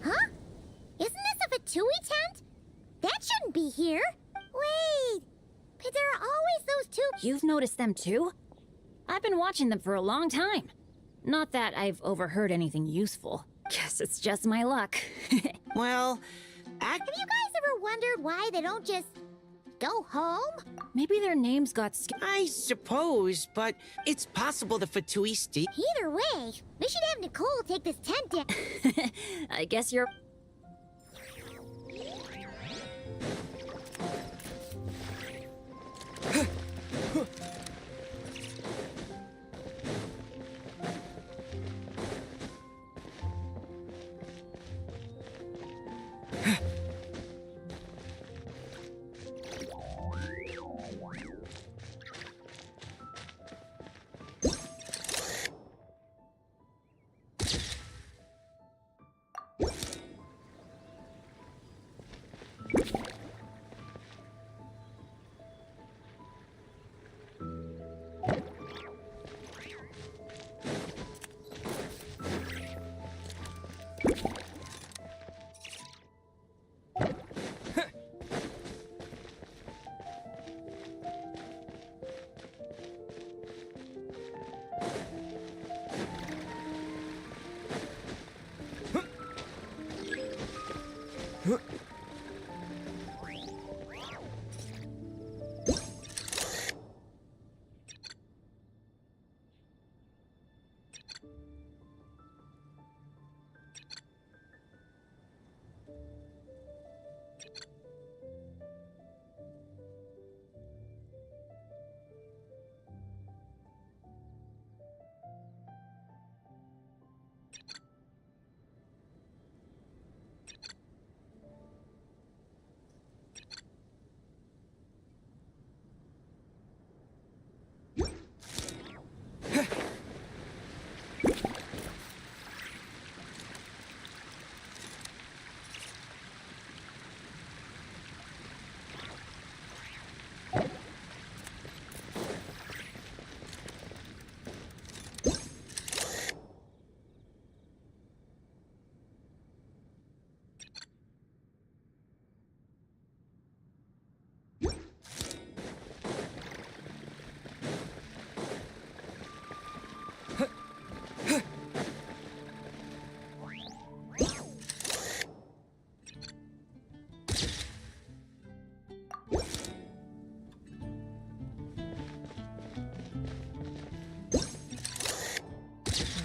Huh? Isn't this a Fatui tent? That shouldn't be here. Wait, but there are always those two. You've noticed them too? I've been watching them for a long time. Not that I've overheard anything useful. Guess it's just my luck. Well, Have you guys ever wondered why they don't just go home? Maybe their names got I suppose, but it's possible the Fatui Steak. Either way, we should have Nicole take this tent down. I guess you're...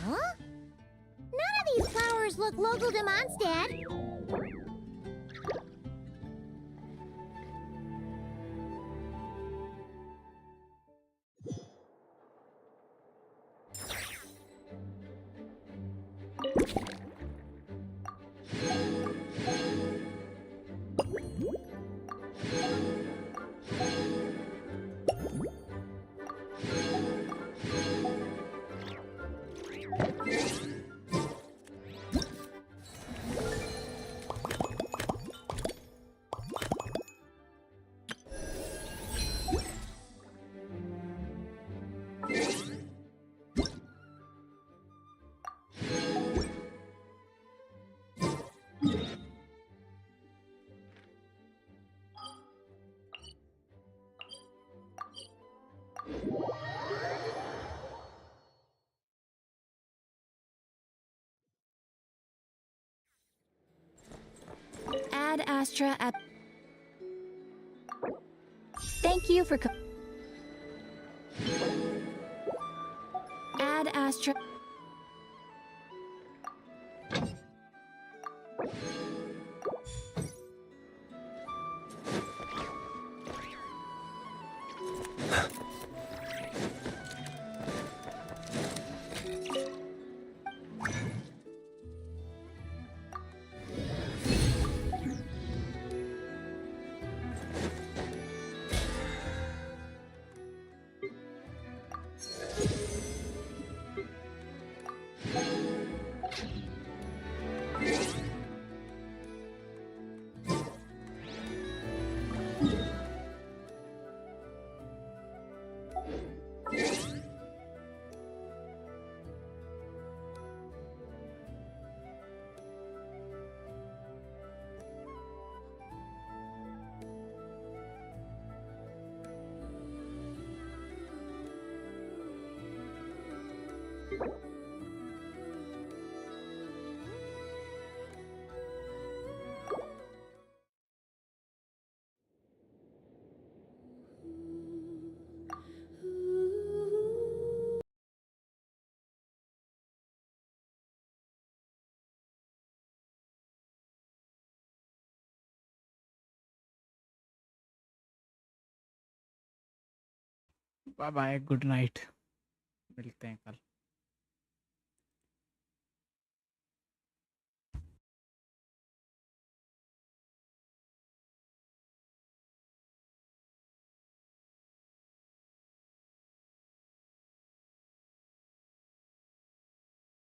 Huh? None of these flowers look local to Mondstadt. Add Astra at. Thank you for. Add Astra. Bye bye, good night, मिलते हैं कल।